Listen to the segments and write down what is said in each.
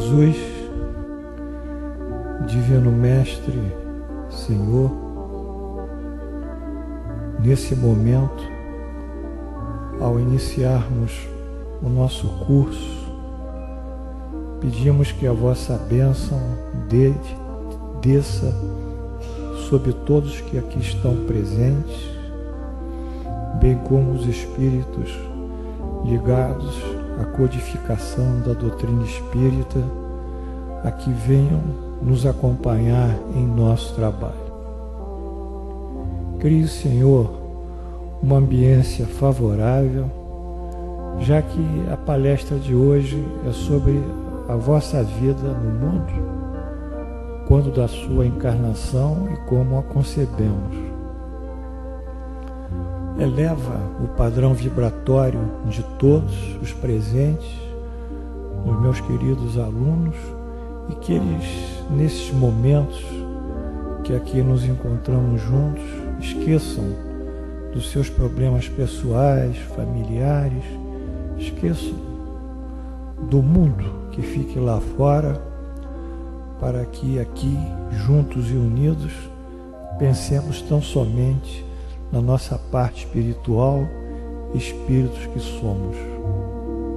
Jesus, Divino Mestre, Senhor, nesse momento, ao iniciarmos o nosso curso, pedimos que a vossa bênção desça sobre todos que aqui estão presentes, bem como os espíritos ligados à codificação da doutrina espírita, a que venham nos acompanhar em nosso trabalho. Crie, Senhor, uma ambiência favorável, já que a palestra de hoje é sobre a vossa vida no mundo, quando da sua encarnação e como a concebemos. Eleva o padrão vibratório de todos os presentes, dos meus queridos alunos, e que eles, nesses momentos que aqui nos encontramos juntos, esqueçam dos seus problemas pessoais, familiares, esqueçam do mundo que fique lá fora, para que aqui, juntos e unidos, pensemos tão somente na nossa parte espiritual, espíritos que somos.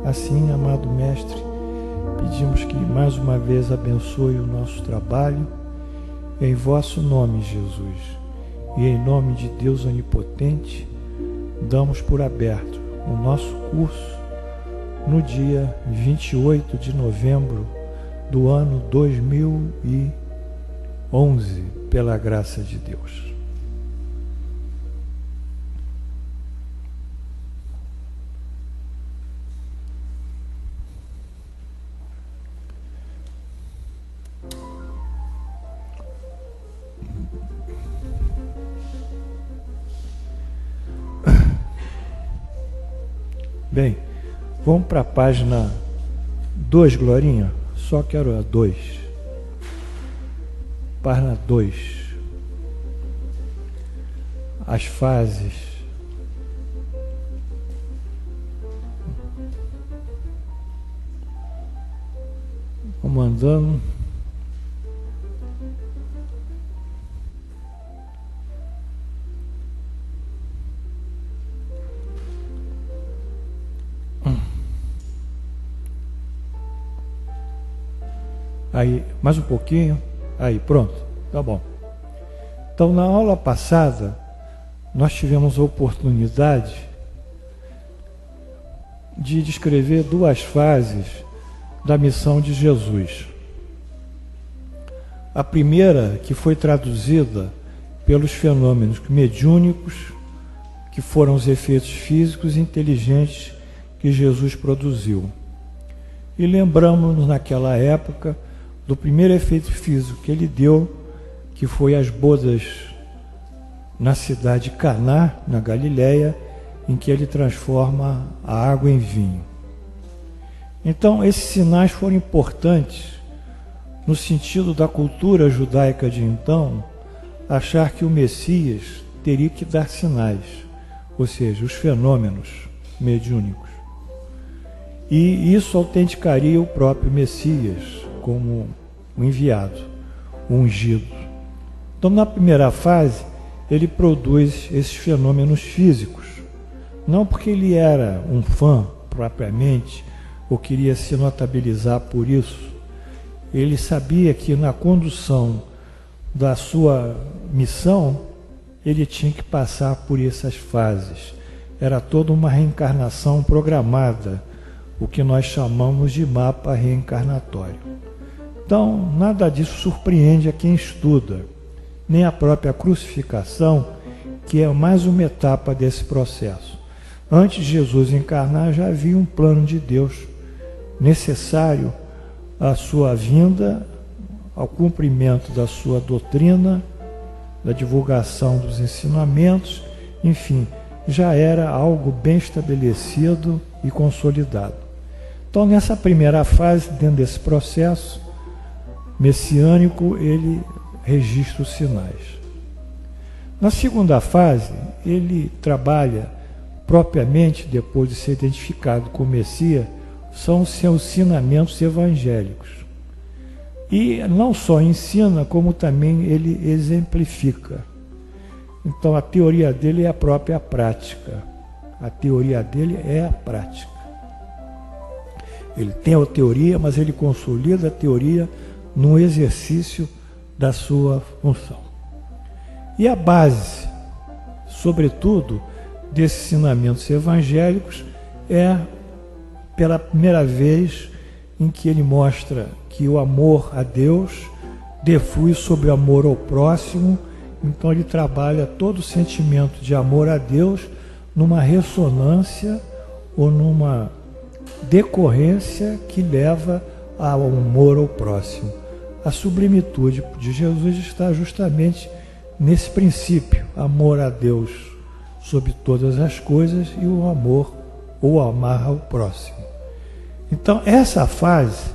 Assim, amado Mestre, pedimos que mais uma vez abençoe o nosso trabalho, em vosso nome, Jesus, e em nome de Deus Onipotente, damos por aberto o nosso curso no dia 28 de novembro do ano 2011, pela graça de Deus. Bem, vamos para a página 2, Glorinha. Só quero a 2. Página 2. As fases. Vamos andando. Aí, mais um pouquinho. Aí, pronto. Tá bom. Então, na aula passada, nós tivemos a oportunidade de descrever 2 fases da missão de Jesus. A primeira, que foi traduzida pelos fenômenos mediúnicos, que foram os efeitos físicos e inteligentes que Jesus produziu. E lembramos-nos naquela época do primeiro efeito físico que ele deu, que foi as bodas na cidade de Caná, na Galileia, em que ele transforma a água em vinho. Então, esses sinais foram importantes no sentido da cultura judaica de então, achar que o Messias teria que dar sinais, ou seja, os fenômenos mediúnicos. E isso autenticaria o próprio Messias como o enviado, o ungido. Então, na primeira fase, ele produz esses fenômenos físicos, não porque ele era um fã propriamente, ou queria se notabilizar por isso. Ele sabia que na condução da sua missão, ele tinha que passar por essas fases. Era toda uma reencarnação programada, o que nós chamamos de mapa reencarnatório. Então, nada disso surpreende a quem estuda, nem a própria crucificação, que é mais uma etapa desse processo. Antes de Jesus encarnar, já havia um plano de Deus necessário à sua vinda, ao cumprimento da sua doutrina, da divulgação dos ensinamentos, enfim, já era algo bem estabelecido e consolidado. Então, nessa primeira fase, dentro desse processo messiânico, ele registra os sinais. Na segunda fase, ele trabalha propriamente, depois de ser identificado como Messias, são os seus ensinamentos evangélicos. E não só ensina, como também ele exemplifica. Então a teoria dele é a própria prática. A teoria dele é a prática. Ele tem a teoria, mas ele consolida a teoria no exercício da sua função. E a base, sobretudo, desses ensinamentos evangélicos é pela primeira vez em que ele mostra que o amor a Deus deflui sobre o amor ao próximo. Então ele trabalha todo o sentimento de amor a Deus numa ressonância ou numa decorrência que leva ao amor ao próximo. A sublimitude de Jesus está justamente nesse princípio, amor a Deus sobre todas as coisas e o amor ou amar ao próximo. Então essa fase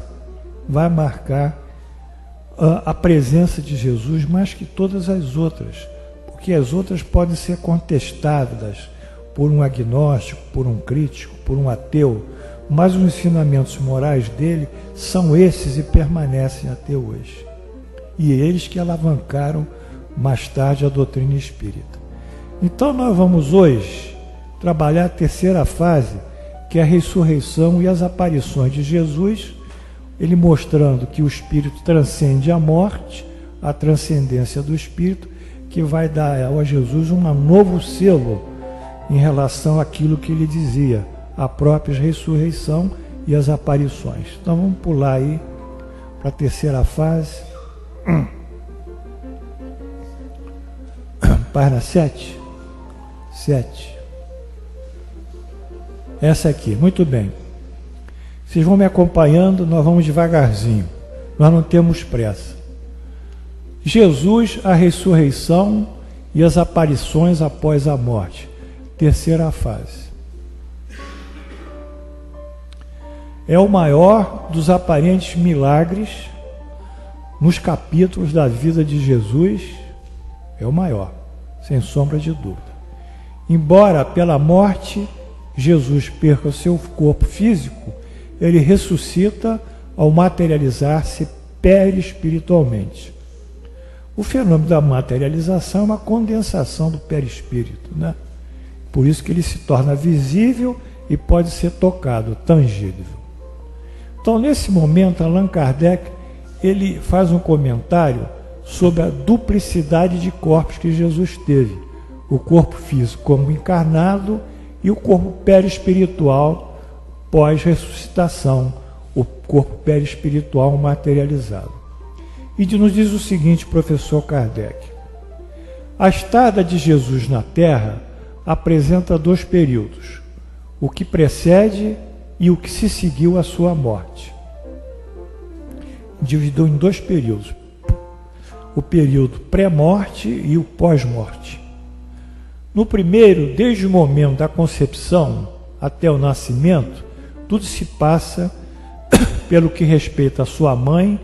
vai marcar a presença de Jesus mais que todas as outras, porque as outras podem ser contestadas por um agnóstico, por um crítico, por um ateu, mas os ensinamentos morais dele são esses e permanecem até hoje. E eles que alavancaram mais tarde a doutrina espírita. Então nós vamos hoje trabalhar a terceira fase, que é a ressurreição e as aparições de Jesus, ele mostrando que o Espírito transcende a morte, a transcendência do Espírito, que vai dar a Jesus um novo selo em relação àquilo que ele dizia, a própria ressurreição e as aparições. Então vamos pular aí para a terceira fase. Página 7. 7. Essa aqui, muito bem. Vocês vão me acompanhando, nós vamos devagarzinho. Nós não temos pressa. Jesus, a ressurreição e as aparições após a morte. Terceira fase. É o maior dos aparentes milagres nos capítulos da vida de Jesus. É o maior, sem sombra de dúvida. Embora pela morte Jesus perca o seu corpo físico, ele ressuscita ao materializar-se perispiritualmente. O fenômeno da materialização é uma condensação do perispírito, né? Por isso que ele se torna visível e pode ser tocado, tangível. Então, nesse momento, Allan Kardec ele faz um comentário sobre a duplicidade de corpos que Jesus teve. O corpo físico como encarnado e o corpo perispiritual pós-ressuscitação, o corpo perispiritual materializado. E nos diz o seguinte, professor Kardec: a estada de Jesus na Terra apresenta dois períodos, o que precede e o que se seguiu à sua morte. Dividiu em dois períodos, o período pré-morte e o pós-morte. No primeiro, desde o momento da concepção até o nascimento, tudo se passa pelo que respeita a sua mãe,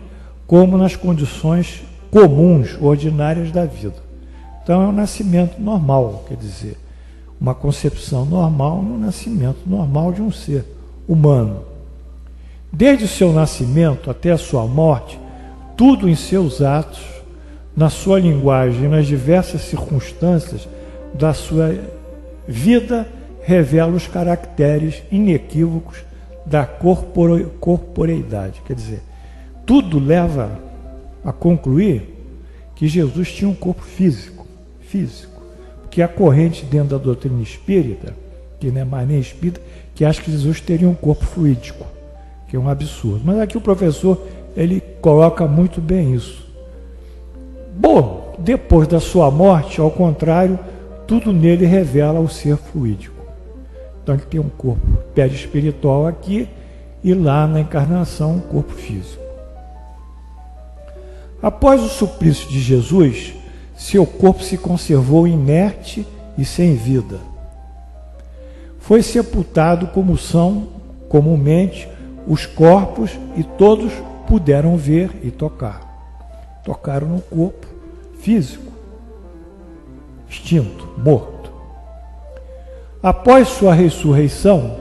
como nas condições comuns, ordinárias da vida. Então é um nascimento normal, quer dizer, uma concepção normal no nascimento normal de um ser humano. Desde o seu nascimento até a sua morte, tudo em seus atos, na sua linguagem, nas diversas circunstâncias da sua vida, revela os caracteres inequívocos da corporeidade. Quer dizer, tudo leva a concluir que Jesus tinha um corpo físico. Porque a corrente dentro da doutrina espírita, que não é mais nem espírita, que acha que Jesus teria um corpo fluídico, que é um absurdo. Mas aqui o professor, ele coloca muito bem isso. Bom, depois da sua morte, ao contrário, tudo nele revela o ser fluídico. Então ele tem um corpo perispiritual aqui e lá na encarnação um corpo físico. Após o suplício de Jesus, seu corpo se conservou inerte e sem vida. Foi sepultado como são comumente os corpos e todos puderam ver e tocar. Tocaram no corpo físico, extinto, morto. Após sua ressurreição,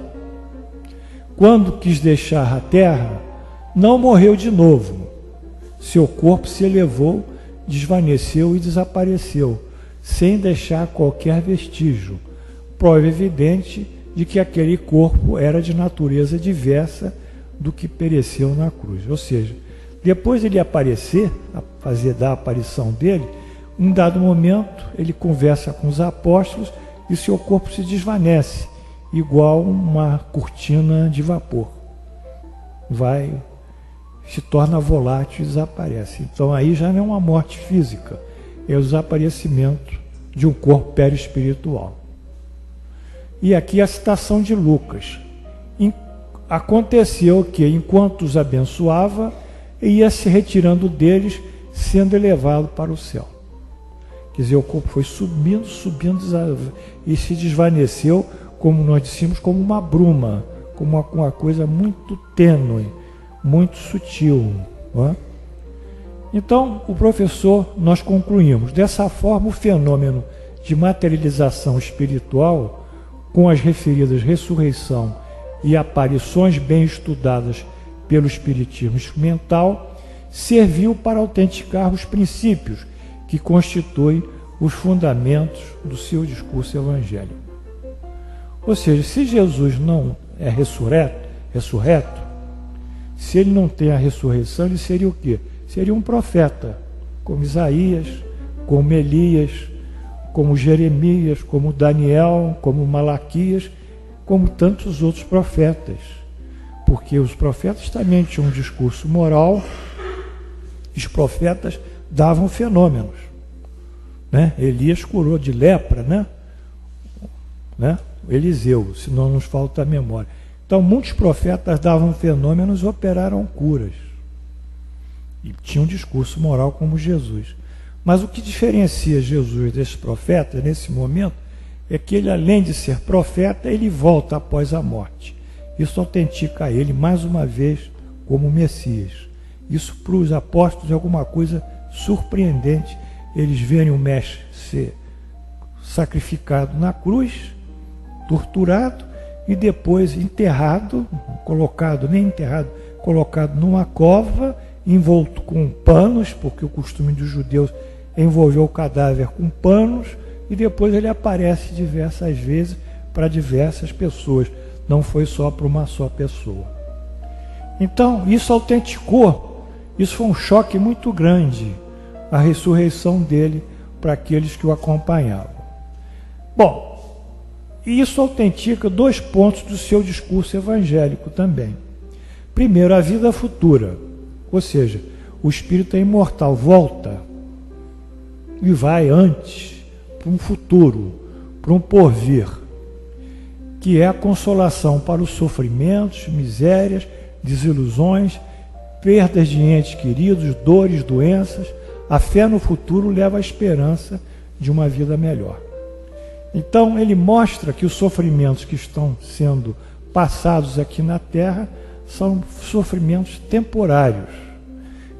quando quis deixar a terra, não morreu de novo, seu corpo se elevou, desvaneceu e desapareceu, sem deixar qualquer vestígio, prova evidente de que aquele corpo era de natureza diversa do que pereceu na cruz. Ou seja, depois de ele aparecer, da aparição dele, em dado momento ele conversa com os apóstolos e seu corpo se desvanece, igual uma cortina de vapor. Se torna volátil e desaparece. Então aí já não é uma morte física, é o desaparecimento de um corpo perispiritual. E aqui a citação de Lucas. Aconteceu que, enquanto os abençoava, ia se retirando deles, sendo elevado para o céu. Quer dizer, o corpo foi subindo e se desvaneceu, como nós dissemos, como uma bruma, como uma coisa muito tênue, muito sutil. Não é? Então, nós concluímos, dessa forma, o fenômeno de materialização espiritual, com as referidas ressurreição e aparições bem estudadas pelo espiritismo instrumental, serviu para autenticar os princípios que constituem os fundamentos do seu discurso evangélico. Ou seja, se Jesus não é ressurreto, se ele não tem a ressurreição, ele seria o quê? Seria um profeta, como Isaías, como Elias, como Jeremias, como Daniel, como Malaquias, como tantos outros profetas. Porque os profetas também tinham um discurso moral, os profetas davam fenômenos. Né? Elias curou de lepra, né? Eliseu, se não nos falta a memória. Então, muitos profetas davam fenômenos e operaram curas. E tinham um discurso moral como Jesus. Mas o que diferencia Jesus desses profetas, nesse momento, é que ele, além de ser profeta, ele volta após a morte. Isso autentica ele, mais uma vez, como Messias. Isso, para os apóstolos, é alguma coisa surpreendente. Eles verem o Mestre ser sacrificado na cruz, torturado, e depois enterrado, colocado numa cova, envolto com panos, porque o costume dos judeus é envolver o cadáver com panos, e depois ele aparece diversas vezes para diversas pessoas, não foi só para uma só pessoa. Então, isso autenticou, isso foi um choque muito grande, a ressurreição dele para aqueles que o acompanhavam. Bom, e isso autentica 2 pontos do seu discurso evangélico também. Primeiro, a vida futura, ou seja, o espírito é imortal, volta e vai antes, para um futuro, para um porvir, que é a consolação para os sofrimentos, misérias, desilusões, perdas de entes queridos, dores, doenças. A fé no futuro leva à esperança de uma vida melhor. Então, ele mostra que os sofrimentos que estão sendo passados aqui na Terra são sofrimentos temporários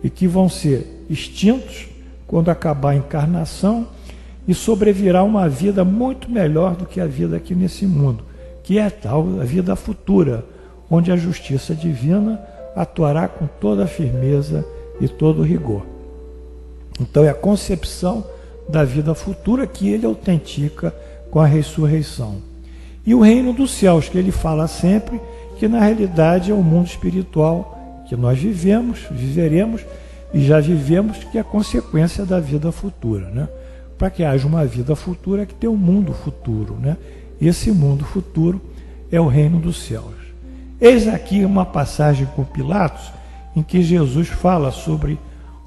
e que vão ser extintos quando acabar a encarnação e sobrevirá uma vida muito melhor do que a vida aqui nesse mundo, que é a vida futura, onde a justiça divina atuará com toda a firmeza e todo o rigor. Então é a concepção da vida futura que ele autentica com a ressurreição. E o reino dos céus, que ele fala sempre, que na realidade é o mundo espiritual que nós viveremos e já vivemos, que é a consequência da vida futura. Né? Para que haja uma vida futura, é que tem um mundo futuro. Né? E esse mundo futuro é o reino dos céus. Eis aqui uma passagem com Pilatos, em que Jesus fala sobre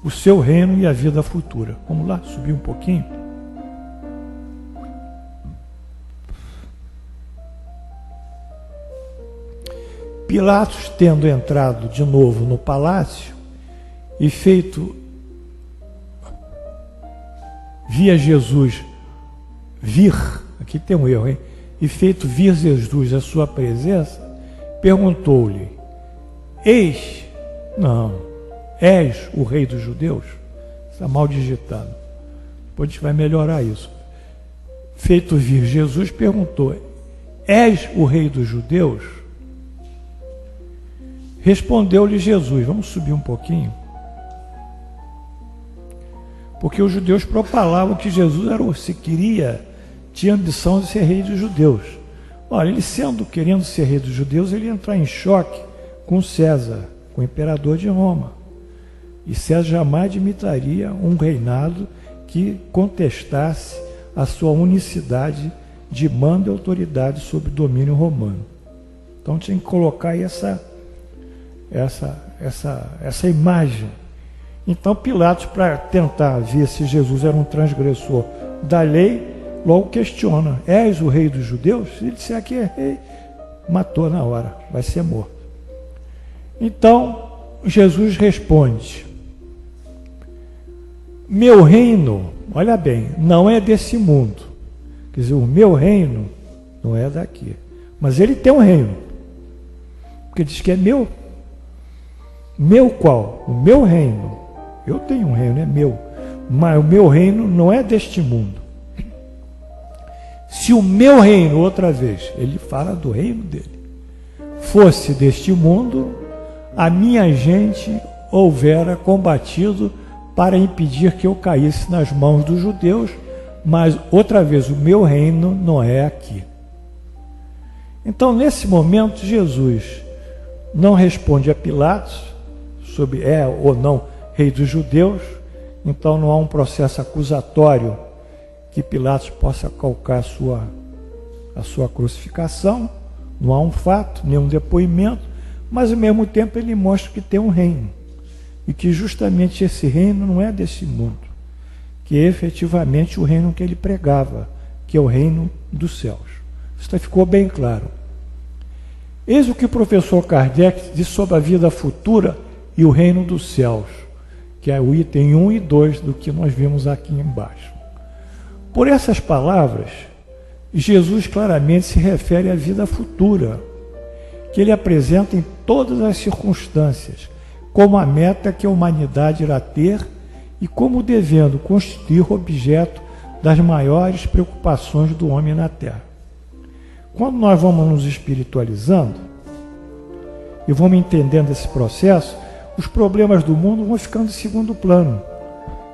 o seu reino e a vida futura. Vamos lá, subir um pouquinho. Pilatos, tendo entrado de novo no palácio e via Jesus vir, aqui tem um erro, hein? E feito vir Jesus à sua presença, perguntou-lhe: és o rei dos judeus? Está mal digitado. Depois a gente vai melhorar isso. Feito vir Jesus, perguntou: és o rei dos judeus? Respondeu-lhe Jesus, vamos subir um pouquinho. porque os judeus propalavam que Jesus era, se queria, tinha ambição de ser rei dos judeus. Olha, ele querendo ser rei dos judeus, ele ia entrar em choque com César, com o imperador de Roma. E César jamais admitiria um reinado que contestasse a sua unicidade de mando e autoridade sobre o domínio romano. Então tinha que colocar aí essa imagem. Então Pilatos, para tentar ver se Jesus era um transgressor da lei, logo questiona: és o rei dos judeus? Se ele disser que é rei, matou na hora, vai ser morto. Então Jesus responde: meu reino, olha bem, não é desse mundo. Quer dizer, o meu reino não é daqui. Mas ele tem um reino. Porque diz que é meu. Meu qual? O meu reino. Eu tenho um reino, é meu. Mas o meu reino não é deste mundo. Se o meu reino, outra vez, ele fala do reino dele, fosse deste mundo, a minha gente houvera combatido para impedir que eu caísse nas mãos dos judeus, mas outra vez, o meu reino não é aqui. Então, nesse momento, Jesus não responde a Pilatos sobre é ou não rei dos judeus. Então não há um processo acusatório que Pilatos possa calcar a sua crucificação, não há um fato, nenhum depoimento, mas ao mesmo tempo ele mostra que tem um reino, e que justamente esse reino não é desse mundo, que é efetivamente o reino que ele pregava, que é o reino dos céus. Isso ficou bem claro. Eis o que o professor Kardec diz sobre a vida futura e o reino dos céus, que é o item 1 e 2 do que nós vimos aqui embaixo. Por essas palavras, Jesus claramente se refere à vida futura, que ele apresenta em todas as circunstâncias, como a meta que a humanidade irá ter e como devendo constituir objeto das maiores preocupações do homem na Terra. Quando nós vamos nos espiritualizando e vamos entendendo esse processo, os problemas do mundo vão ficando em segundo plano,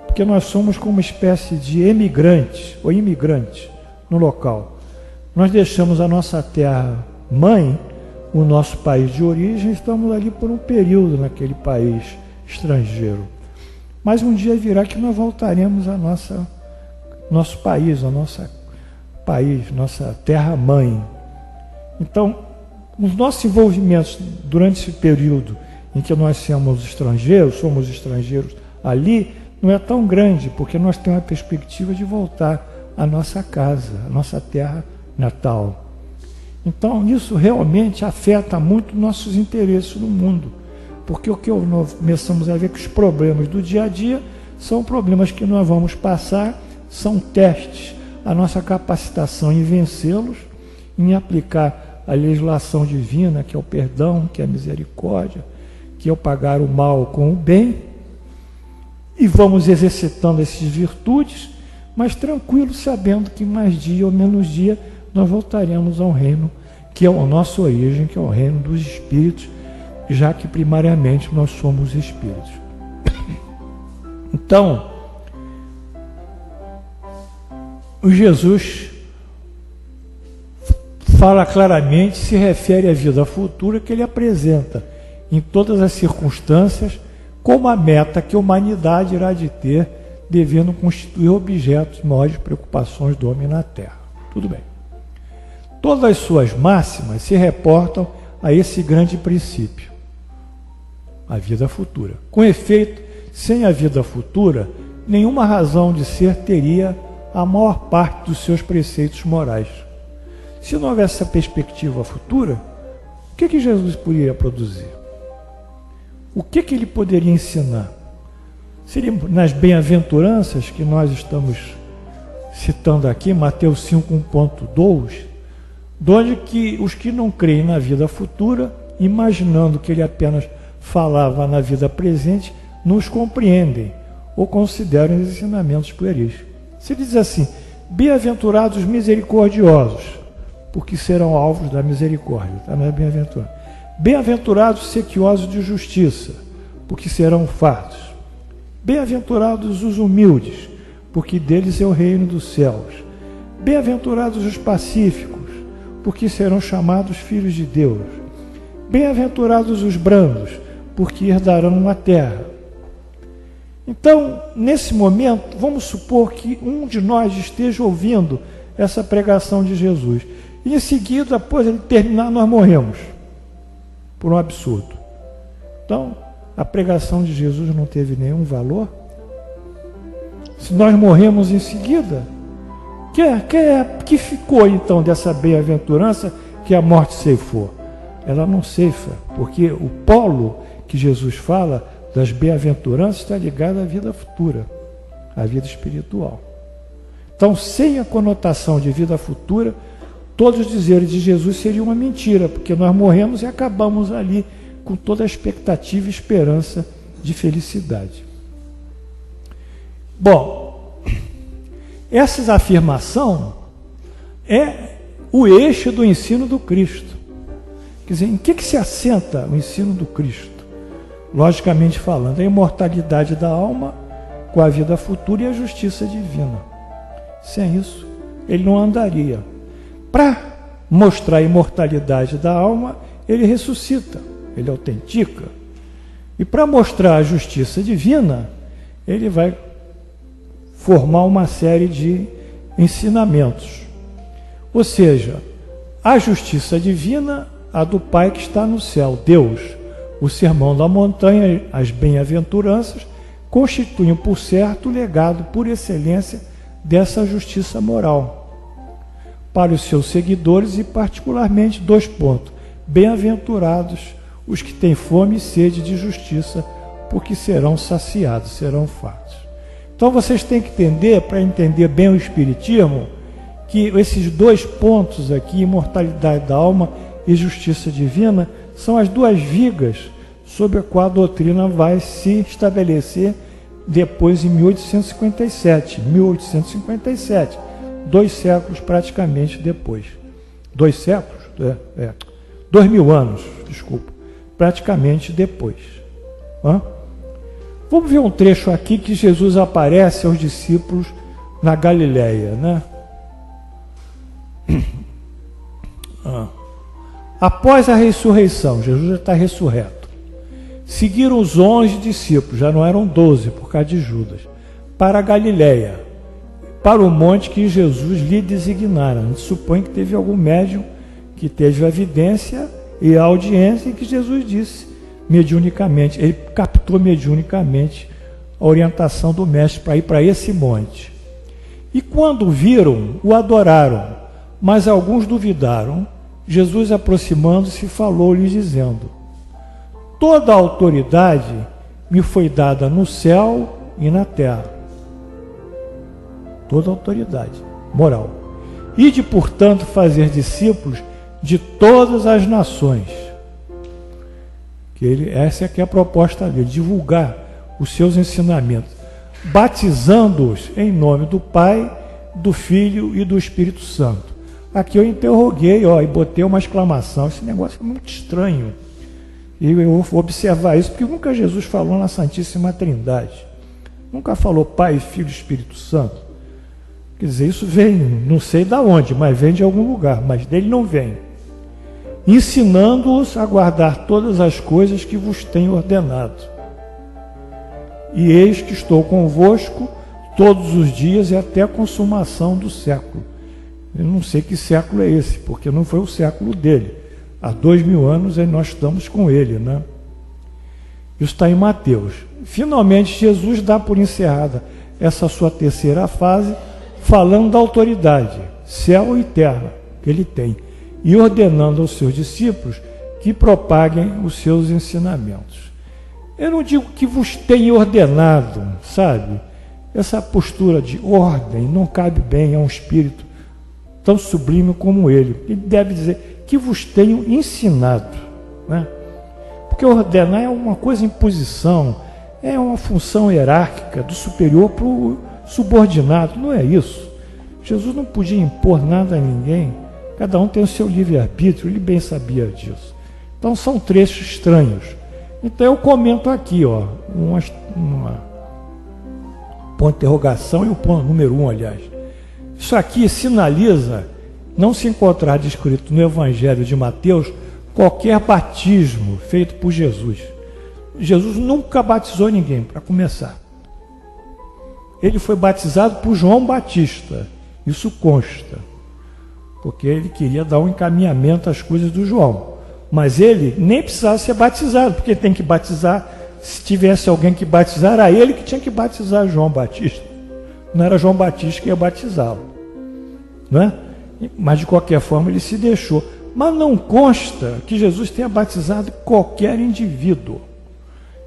porque nós somos como uma espécie de emigrantes ou imigrantes no local. Nós deixamos a nossa terra mãe, o nosso país de origem, estamos ali por um período naquele país estrangeiro. Mas um dia virá que nós voltaremos a nosso país, nossa terra-mãe. Então, os nossos envolvimentos durante esse período em que nós somos estrangeiros ali, não é tão grande, porque nós temos a perspectiva de voltar à nossa casa, à nossa terra natal. Então, isso realmente afeta muito nossos interesses no mundo, porque o que nós começamos a ver que os problemas do dia a dia são problemas que nós vamos passar, são testes, a nossa capacitação em vencê-los, em aplicar a legislação divina, que é o perdão, que é a misericórdia, que é o pagar o mal com o bem, e vamos exercitando essas virtudes, mas tranquilos, sabendo que mais dia ou menos dia nós voltaremos ao reino que é a nossa origem, que é o reino dos espíritos, já que primariamente nós somos espíritos. Então, o Jesus fala claramente, se refere à vida futura que ele apresenta em todas as circunstâncias como a meta que a humanidade irá de ter, devendo constituir objetos de maiores preocupações do homem na Terra. Tudo bem. Todas as suas máximas se reportam a esse grande princípio, a vida futura. Com efeito, sem a vida futura, nenhuma razão de ser teria a maior parte dos seus preceitos morais. Se não houvesse essa perspectiva futura, o que Jesus poderia produzir? O que ele poderia ensinar? Seria nas bem-aventuranças que nós estamos citando aqui, Mateus 5:1.2, onde que os que não creem na vida futura, imaginando que ele apenas falava na vida presente, nos compreendem ou consideram os ensinamentos pueris. Se diz assim: bem-aventurados os misericordiosos, porque serão alvos da misericórdia. Tá? Não é bem-aventurado. Bem-aventurados os sequiosos de justiça, porque serão fartos. Bem-aventurados os humildes, porque deles é o reino dos céus. Bem-aventurados os pacíficos, porque serão chamados filhos de Deus. Bem-aventurados os brandos, porque herdarão a terra. Então, nesse momento, vamos supor que um de nós esteja ouvindo essa pregação de Jesus. E em seguida, após ele terminar, nós morremos. Por um absurdo. Então, a pregação de Jesus não teve nenhum valor? Se nós morremos em seguida, que ficou então dessa bem-aventurança que a morte ceifou? Ela não ceifa, porque o polo que Jesus fala das bem-aventuranças está ligado à vida futura, à vida espiritual. Então, sem a conotação de vida futura, todos os dizeres de Jesus seriam uma mentira, porque nós morremos e acabamos ali com toda a expectativa e esperança de felicidade. Bom, essa afirmação é o eixo do ensino do Cristo. Quer dizer, em que se assenta o ensino do Cristo? Logicamente falando, a imortalidade da alma com a vida futura e a justiça divina. Sem isso, ele não andaria. Para mostrar a imortalidade da alma, ele ressuscita, ele autentica. E para mostrar a justiça divina, ele vai formar uma série de ensinamentos. Ou seja, a justiça divina, a do Pai que está no céu, Deus. O sermão da montanha, as bem-aventuranças, constituem, por certo, o legado por excelência dessa justiça moral. Para os seus seguidores e particularmente 2 pontos. Bem-aventurados os que têm fome e sede de justiça, porque serão saciados, serão fartos. Então vocês têm que entender, para entender bem o Espiritismo, que esses 2 pontos aqui, imortalidade da alma e justiça divina, são as 2 vigas sobre a qual a doutrina vai se estabelecer depois em 1857. 1857, 2 séculos praticamente depois. 2 séculos? 2000 anos, desculpa, praticamente depois. Vamos ver um trecho aqui que Jesus aparece aos discípulos na Galileia, né? Após a ressurreição, Jesus já está ressurreto. Seguiram os 11 discípulos, já não eram 12 por causa de Judas, para a Galileia, para o monte que Jesus lhe designara. A gente supõe que teve algum médium que teve a evidência e a audiência, e que Jesus disse mediunicamente, ele captou mediunicamente a orientação do mestre para ir para esse monte. E quando viram, o adoraram, mas alguns duvidaram. Jesus, aproximando-se, falou-lhes dizendo: toda a autoridade me foi dada no céu e na terra. Toda a autoridade moral. Ide, portanto, fazer discípulos de todas as nações. Essa é a proposta dele, divulgar os seus ensinamentos, batizando-os em nome do Pai, do Filho e do Espírito Santo. Aqui eu interroguei, e botei uma exclamação. Esse negócio é muito estranho. E eu vou observar isso, porque nunca Jesus falou na Santíssima Trindade. Nunca falou Pai, Filho e Espírito Santo. Quer dizer, isso vem, não sei de onde, mas vem de algum lugar, mas dele não vem. Ensinando-os a guardar todas as coisas que vos tenho ordenado. E eis que estou convosco todos os dias e até a consumação do século. Eu não sei que século é esse, porque não foi o século dele. Há 2000 anos nós estamos com ele, né? Isso está em Mateus. Finalmente, Jesus dá por encerrada essa sua terceira fase, falando da autoridade, céu e terra, que ele tem, e ordenando aos seus discípulos que propaguem os seus ensinamentos. Eu não digo que vos tenha ordenado, sabe? Essa postura de ordem não cabe bem a um espírito tão sublime como ele. Ele deve dizer que vos tenho ensinado, né? Porque ordenar é uma coisa em posição, é uma função hierárquica do superior para o subordinado, não é isso. Jesus não podia impor nada a ninguém, cada um tem o seu livre-arbítrio, ele bem sabia disso. Então são trechos estranhos. Então eu comento aqui, ponto de interrogação e o ponto número 1, aliás. Isso aqui sinaliza não se encontrar descrito no Evangelho de Mateus qualquer batismo feito por Jesus. Jesus nunca batizou ninguém, para começar. Ele foi batizado por João Batista, isso consta, porque ele queria dar um encaminhamento às coisas do João. Mas ele nem precisava ser batizado, porque tem que batizar, se tivesse alguém que batizar, era ele que tinha que batizar João Batista. Não era João Batista que ia batizá-lo, não é? Mas de qualquer forma ele se deixou. Mas não consta que Jesus tenha batizado qualquer indivíduo.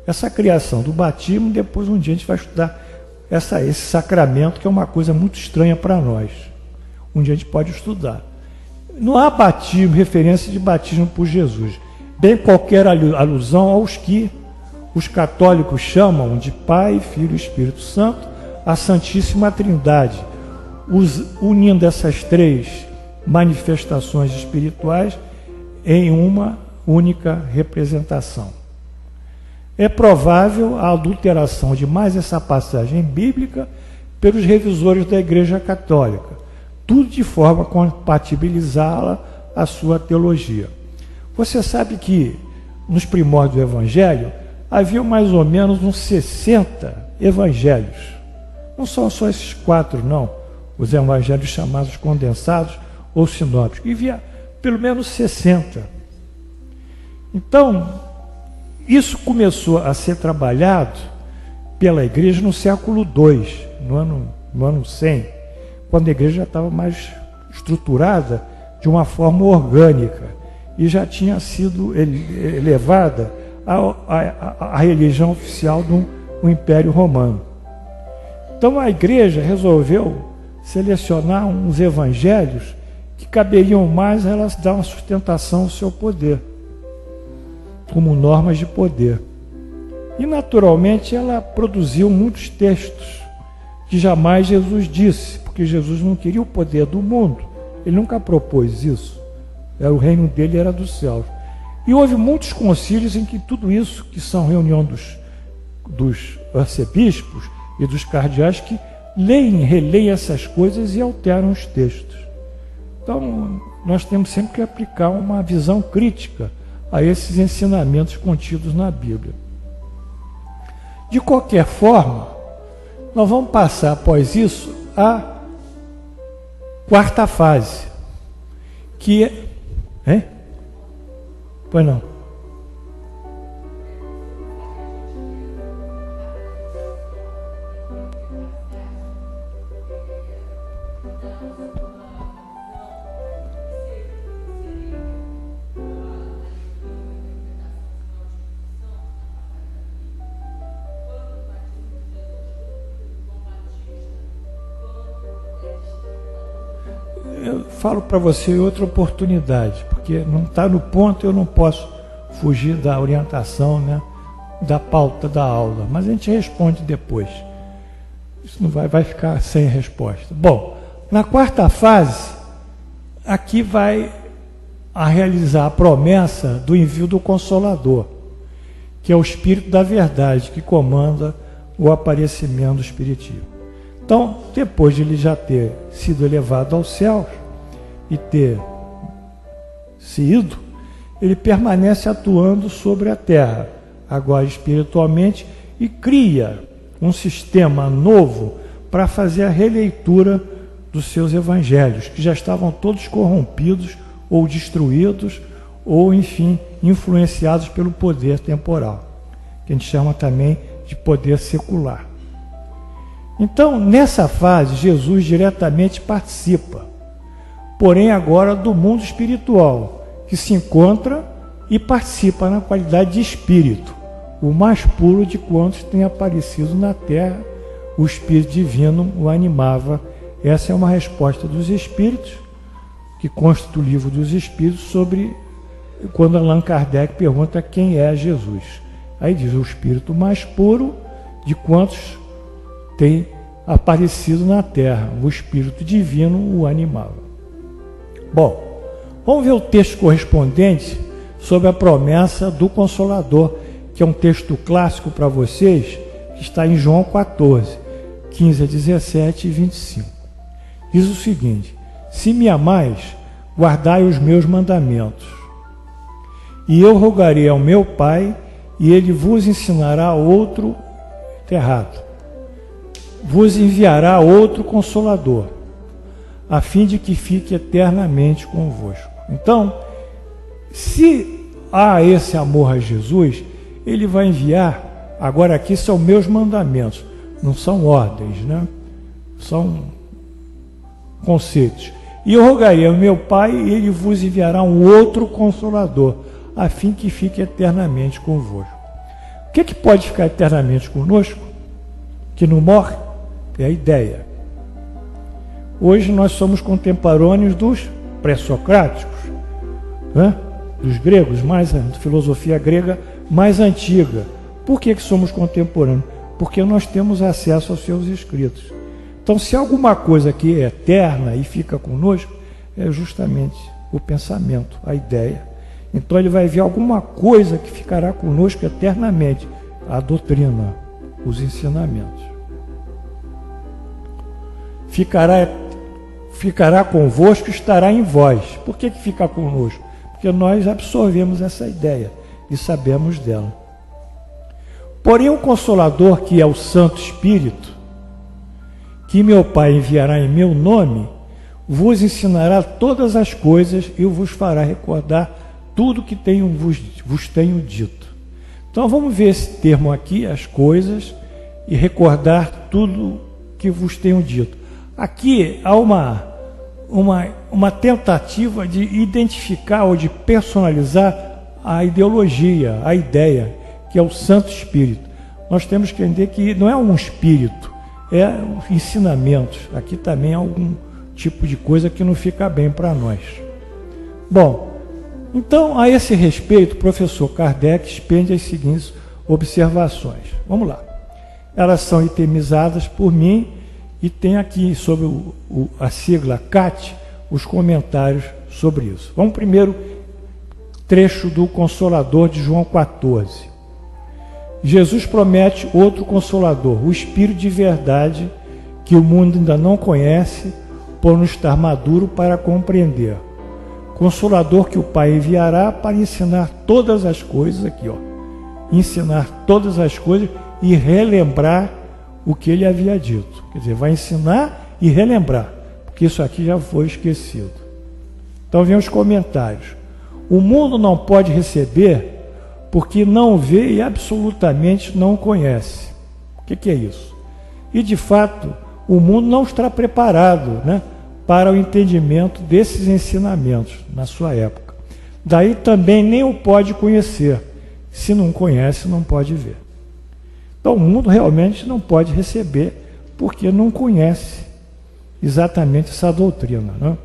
Essa criação do batismo, depois um dia a gente vai estudar esse sacramento, que é uma coisa muito estranha para nós. Um dia a gente pode estudar. Não há batismo, referência de batismo por Jesus, bem qualquer alusão aos que os católicos chamam de Pai, Filho e Espírito Santo, a Santíssima Trindade, unindo essas três manifestações espirituais em uma única representação. É provável a adulteração de mais essa passagem bíblica pelos revisores da Igreja Católica, tudo de forma a compatibilizá-la à sua teologia. Você sabe que nos primórdios do Evangelho havia mais ou menos uns 60 evangelhos. Não são só esses 4, não, os evangelhos chamados condensados ou sinópticos. Havia pelo menos 60. Então, isso começou a ser trabalhado pela igreja no século II, no ano 100, quando a igreja já estava mais estruturada de uma forma orgânica e já tinha sido elevada à religião oficial do Império Romano. Então a igreja resolveu selecionar uns evangelhos que caberiam mais a elas dar uma sustentação ao seu poder, como normas de poder. E naturalmente ela produziu muitos textos que jamais Jesus disse, porque Jesus não queria o poder do mundo, ele nunca propôs isso. O reino dele era dos céus. E houve muitos concílios em que tudo isso, que são reunião dos arcebispos e dos cardeais, que releem essas coisas e alteram os textos. Então, nós temos sempre que aplicar uma visão crítica a esses ensinamentos contidos na Bíblia. De qualquer forma, nós vamos passar após isso a quarta fase, que é... Hein? Pois não. Eu falo para você em outra oportunidade, porque não está no ponto, eu não posso fugir da orientação, né, da pauta da aula, mas a gente responde depois. Isso não vai ficar sem resposta. Bom, na quarta fase, aqui vai a realizar a promessa do envio do Consolador, que é o Espírito da Verdade, que comanda o aparecimento do Espiritismo. Então, depois de ele já ter sido elevado aos céus e ter se ido, ele permanece atuando sobre a terra, agora espiritualmente, e cria um sistema novo para fazer a releitura dos seus evangelhos, que já estavam todos corrompidos ou destruídos, ou, enfim, influenciados pelo poder temporal, que a gente chama também de poder secular. Então, nessa fase, Jesus diretamente participa, porém agora do mundo espiritual, que se encontra e participa na qualidade de espírito, o mais puro de quantos tem aparecido na terra. O Espírito Divino o animava. Essa é uma resposta dos Espíritos, que consta do Livro dos Espíritos, sobre quando Allan Kardec pergunta quem é Jesus. Aí diz: o Espírito mais puro de quantos tem aparecido na terra, o Espírito Divino o animava. Bom, vamos ver o texto correspondente sobre a promessa do Consolador, que é um texto clássico para vocês, que está em João 14, 15 a 17 e 25. Diz o seguinte: se me amais, guardai os meus mandamentos. E eu rogarei ao meu Pai, e ele vos ensinará outro, errado, vos enviará outro Consolador, a fim de que fique eternamente convosco. Então, se há esse amor a Jesus, ele vai enviar, agora aqui são meus mandamentos, não são ordens, né? São conceitos. E eu rogarei ao meu Pai, e ele vos enviará um outro Consolador, a fim que fique eternamente convosco. O que pode ficar eternamente conosco? Que não morre? É a ideia. Hoje nós somos contemporâneos dos pré-socráticos, né? Dos gregos, filosofia grega mais antiga. Por que somos contemporâneos? Porque nós temos acesso aos seus escritos. Então, se alguma coisa que é eterna e fica conosco, é justamente o pensamento, a ideia. Então, ele vai ver alguma coisa que ficará conosco eternamente, a doutrina, os ensinamentos. Ficará convosco, estará em vós. Por que fica conosco? Porque nós absorvemos essa ideia e sabemos dela. Porém, o Consolador, que é o Santo Espírito, que meu Pai enviará em meu nome, vos ensinará todas as coisas e vos fará recordar tudo que vos tenho dito. Então vamos ver esse termo aqui, as coisas, e recordar tudo que vos tenho dito. Aqui há uma tentativa de identificar ou de personalizar a ideologia, a ideia, que é o Santo Espírito. Nós temos que entender que não é um espírito, é ensinamentos. Aqui também há algum tipo de coisa que não fica bem para nós. Bom, então, a esse respeito, o professor Kardec expende as seguintes observações. Vamos lá. Elas são itemizadas por mim e tem aqui sobre a sigla CAT os comentários sobre isso. Vamos primeiro, trecho do Consolador de João 14. Jesus promete outro Consolador, o Espírito de verdade, que o mundo ainda não conhece, por não estar maduro para compreender. Consolador que o Pai enviará para ensinar todas as coisas, aqui, ensinar todas as coisas e relembrar o que ele havia dito. Quer dizer, vai ensinar e relembrar, porque isso aqui já foi esquecido. Então vem os comentários. O mundo não pode receber porque não vê e absolutamente não conhece. O que é isso? E de fato, o mundo não está preparado, né, para o entendimento desses ensinamentos na sua época. Daí também nem o pode conhecer. Se não conhece, não pode ver. Então o mundo realmente não pode receber porque não conhece exatamente essa doutrina, né?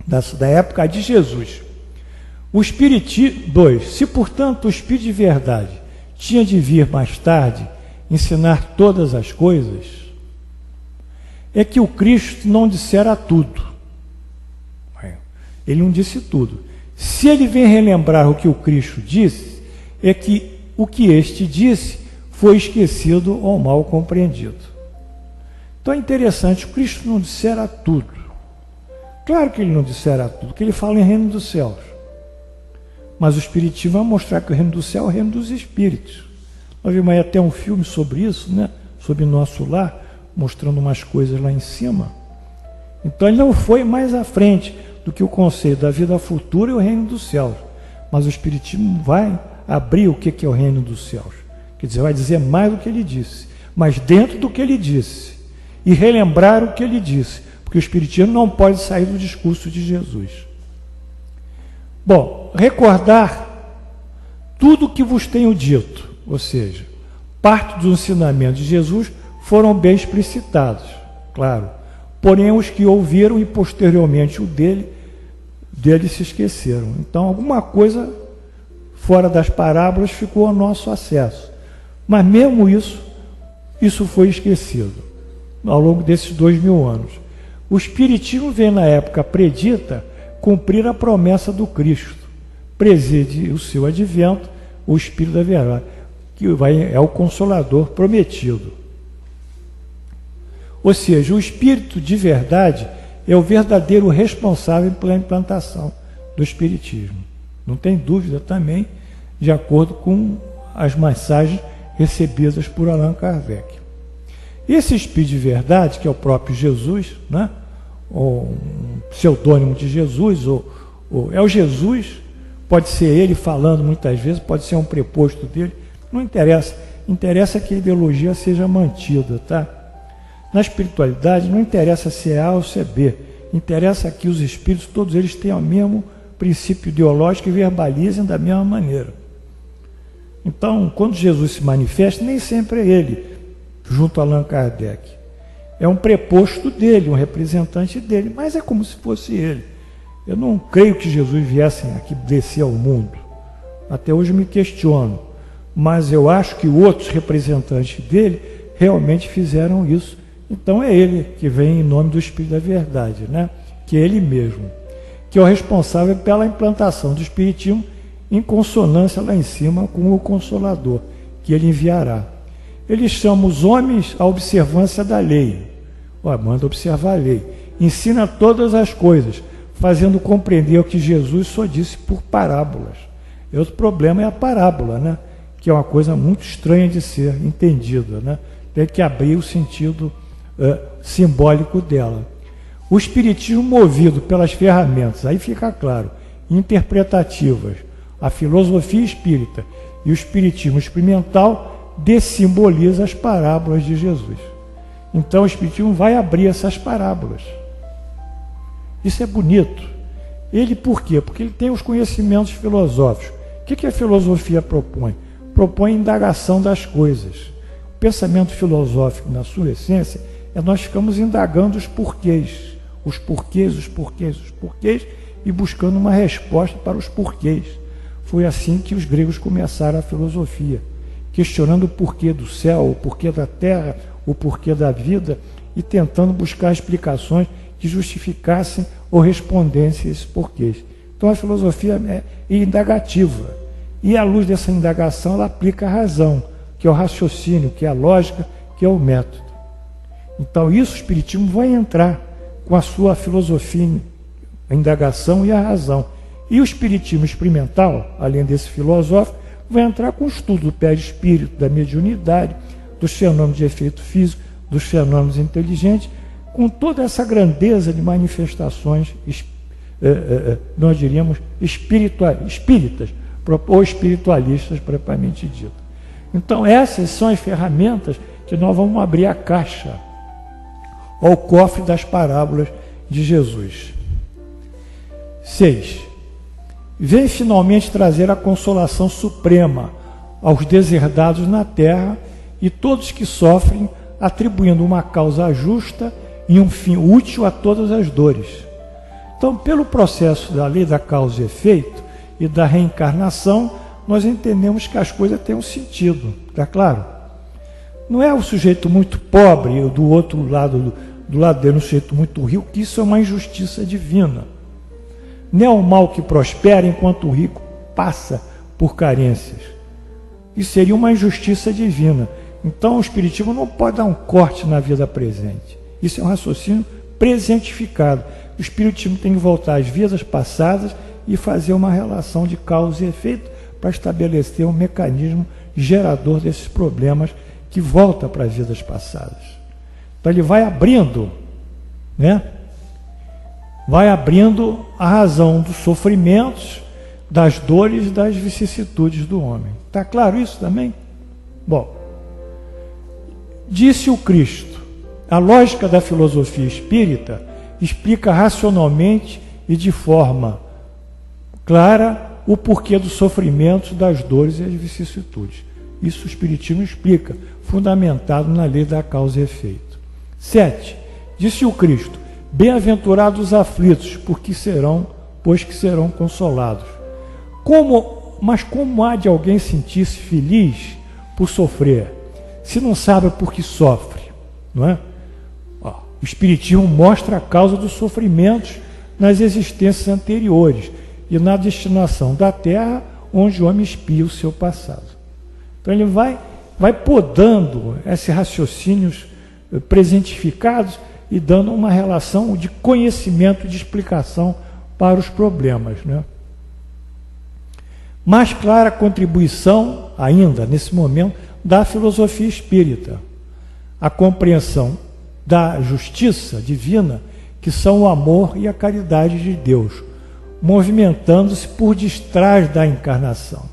Da época de Jesus. O Espiritismo 2. Se, portanto, o Espírito de verdade tinha de vir mais tarde ensinar todas as coisas, é que o Cristo não dissera tudo. Ele não disse tudo. Se ele vem relembrar o que o Cristo disse, é que o que este disse foi esquecido ou mal compreendido. Então é interessante, o Cristo não dissera tudo. Claro que ele não dissera tudo, porque ele fala em reino dos céus. Mas o Espiritismo vai mostrar que o reino do céu é o reino dos espíritos. Nós vimos aí até um filme sobre isso, né? Sobre Nosso Lar, mostrando umas coisas lá em cima. Então ele não foi mais à frente do que o conceito da vida futura e o reino dos céus. Mas o Espiritismo vai abrir o que é o reino dos céus. Quer dizer, vai dizer mais do que ele disse, mas dentro do que ele disse. E relembrar o que ele disse, porque o Espiritismo não pode sair do discurso de Jesus. Bom, recordar tudo o que vos tenho dito, ou seja, parte dos ensinamentos de Jesus foram bem explicitados, claro. Porém, os que ouviram e posteriormente o dele se esqueceram. Então, alguma coisa fora das parábolas ficou ao nosso acesso. Mas mesmo isso foi esquecido ao longo desses 2000 anos. O Espiritismo vem na época predita cumprir a promessa do Cristo. Preside o seu advento, o Espírito da verdade, que é o Consolador prometido. Ou seja, o Espírito de verdade é o verdadeiro responsável pela implantação do Espiritismo. Não tem dúvida também, de acordo com as mensagens recebidas por Allan Kardec. Esse Espírito de verdade, que é o próprio Jesus, né? Ou um pseudônimo de Jesus, é o Jesus, pode ser ele falando muitas vezes, pode ser um preposto dele, não interessa. Interessa que a ideologia seja mantida, tá? Na espiritualidade não interessa se é A ou se é B, interessa que os espíritos, todos eles tenham o mesmo princípio ideológico e verbalizem da mesma maneira. Então, quando Jesus se manifesta, nem sempre é ele, junto a Allan Kardec. É um preposto dele, um representante dele, mas é como se fosse ele. Eu não creio que Jesus viesse aqui descer ao mundo. Até hoje me questiono. Mas eu acho que outros representantes dele realmente fizeram isso. Então é ele que vem em nome do Espírito da Verdade, né? Que é ele mesmo, que é o responsável pela implantação do Espiritismo em consonância lá em cima com o Consolador, que ele enviará. Ele chama os homens à observância da lei. Manda observar a lei. Ensina todas as coisas, fazendo compreender o que Jesus só disse por parábolas. E outro problema é a parábola, né? Que é uma coisa muito estranha de ser entendida, né? Tem que abrir o sentido simbólico dela. O Espiritismo movido pelas ferramentas, aí fica claro, interpretativas, a filosofia espírita e o Espiritismo experimental dessimboliza as parábolas de Jesus. Então o Espiritismo vai abrir essas parábolas. Isso é bonito. Ele por quê? Porque ele tem os conhecimentos filosóficos. O que a filosofia propõe? Propõe indagação das coisas. O pensamento filosófico, na sua essência, é nós ficamos indagando os porquês, e buscando uma resposta para os porquês. Foi assim que os gregos começaram a filosofia, questionando o porquê do céu, o porquê da terra, o porquê da vida, e tentando buscar explicações que justificassem ou respondessem a esses porquês. Então a filosofia é indagativa, e à luz dessa indagação ela aplica a razão, que é o raciocínio, que é a lógica, que é o método. Então isso o Espiritismo vai entrar com a sua filosofia, a indagação e a razão. E o Espiritismo experimental, além desse filosófico, vai entrar com o estudo do perispírito, da mediunidade, dos fenômenos de efeito físico, dos fenômenos inteligentes, com toda essa grandeza de manifestações, nós diríamos, espíritas, ou espiritualistas, propriamente dito. Então essas são as ferramentas que nós vamos abrir a caixa, ao cofre das parábolas de Jesus. 6. Vem finalmente trazer a consolação suprema aos deserdados na terra e todos que sofrem, atribuindo uma causa justa e um fim útil a todas as dores. Então, pelo processo da lei da causa e efeito e da reencarnação, nós entendemos que as coisas têm um sentido, está claro? Não é o sujeito muito pobre, do outro lado, do lado dele, um sujeito muito rico, que isso é uma injustiça divina. Não é o mal que prospera enquanto o rico passa por carências. Isso seria uma injustiça divina. Então o Espiritismo não pode dar um corte na vida presente. Isso é um raciocínio presentificado. O Espiritismo tem que voltar às vidas passadas e fazer uma relação de causa e efeito para estabelecer um mecanismo gerador desses problemas que volta para as vidas passadas. Então ele vai abrindo, né? Vai abrindo a razão dos sofrimentos, das dores e das vicissitudes do homem. Está claro isso também? Bom, disse o Cristo, a lógica da filosofia espírita explica racionalmente e de forma clara o porquê dos sofrimentos, das dores e das vicissitudes. Isso o Espiritismo explica, fundamentado na lei da causa e efeito. 7. Disse o Cristo, bem-aventurados os aflitos, pois que serão consolados. Mas como há de alguém sentir-se feliz por sofrer, se não sabe por que sofre? Não é? O Espiritismo mostra a causa dos sofrimentos nas existências anteriores e na destinação da terra onde o homem expia o seu passado. Então ele vai podando esses raciocínios presentificados e dando uma relação de conhecimento, de explicação para os problemas, né? Mais clara contribuição, ainda nesse momento, da filosofia espírita, a compreensão da justiça divina, que são o amor e a caridade de Deus, movimentando-se por detrás da encarnação.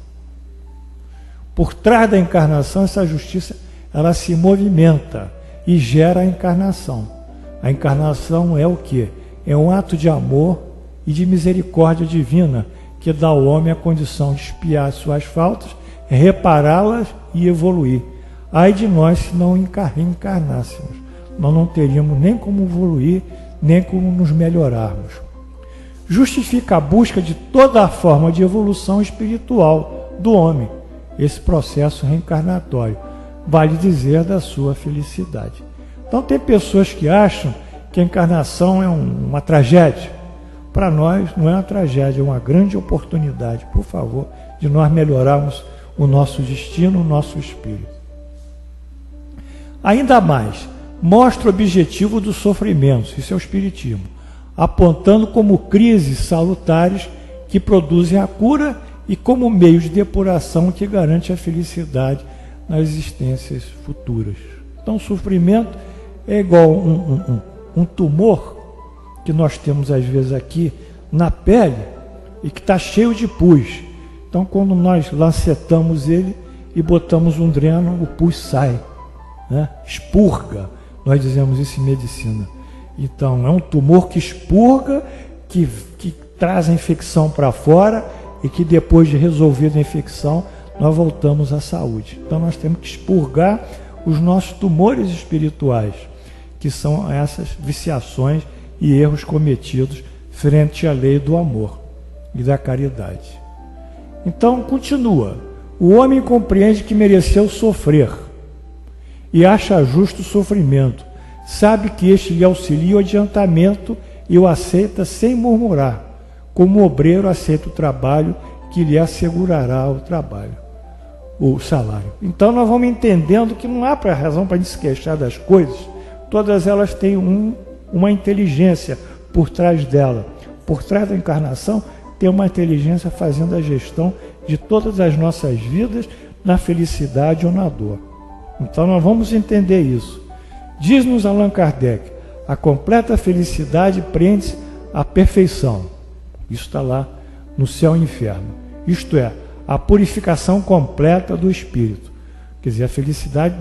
Por trás da encarnação, essa justiça, ela se movimenta e gera a encarnação. A encarnação é o quê? É um ato de amor e de misericórdia divina que dá ao homem a condição de expiar suas faltas, repará-las e evoluir. Ai de nós se não reencarnássemos. Nós não teríamos nem como evoluir, nem como nos melhorarmos. Justifica a busca de toda a forma de evolução espiritual do homem, esse processo reencarnatório, vale dizer da sua felicidade. Então tem pessoas que acham que a encarnação é uma tragédia. Para nós não é uma tragédia, é uma grande oportunidade, por favor, de nós melhorarmos o nosso destino, o nosso espírito. Ainda mais, mostra o objetivo do sofrimento, isso é o espiritismo, apontando como crises salutares que produzem a cura e como meio de depuração que garante a felicidade nas existências futuras. Então, o sofrimento é igual um tumor que nós temos às vezes aqui na pele e que está cheio de pus. Então, quando nós lancetamos ele e botamos um dreno, o pus sai, né? Expurga, nós dizemos isso em medicina. Então, é um tumor que expurga, que traz a infecção para fora e que depois de resolvida a infecção, nós voltamos à saúde. Então, nós temos que expurgar os nossos tumores espirituais, que são essas viciações e erros cometidos frente à lei do amor e da caridade. Então, continua. O homem compreende que mereceu sofrer e acha justo o sofrimento. Sabe que este lhe auxilia o adiantamento e o aceita sem murmurar, como o obreiro aceita o trabalho que lhe assegurará o salário. Então, nós vamos entendendo que não há razão para se queixar das coisas. Todas elas têm uma inteligência por trás dela. Por trás da encarnação, tem uma inteligência fazendo a gestão de todas as nossas vidas na felicidade ou na dor. Então, nós vamos entender isso. Diz-nos Allan Kardec, a completa felicidade prende-se à perfeição. Isso está lá no céu e inferno. Isto é, a purificação completa do espírito. Quer dizer, a felicidade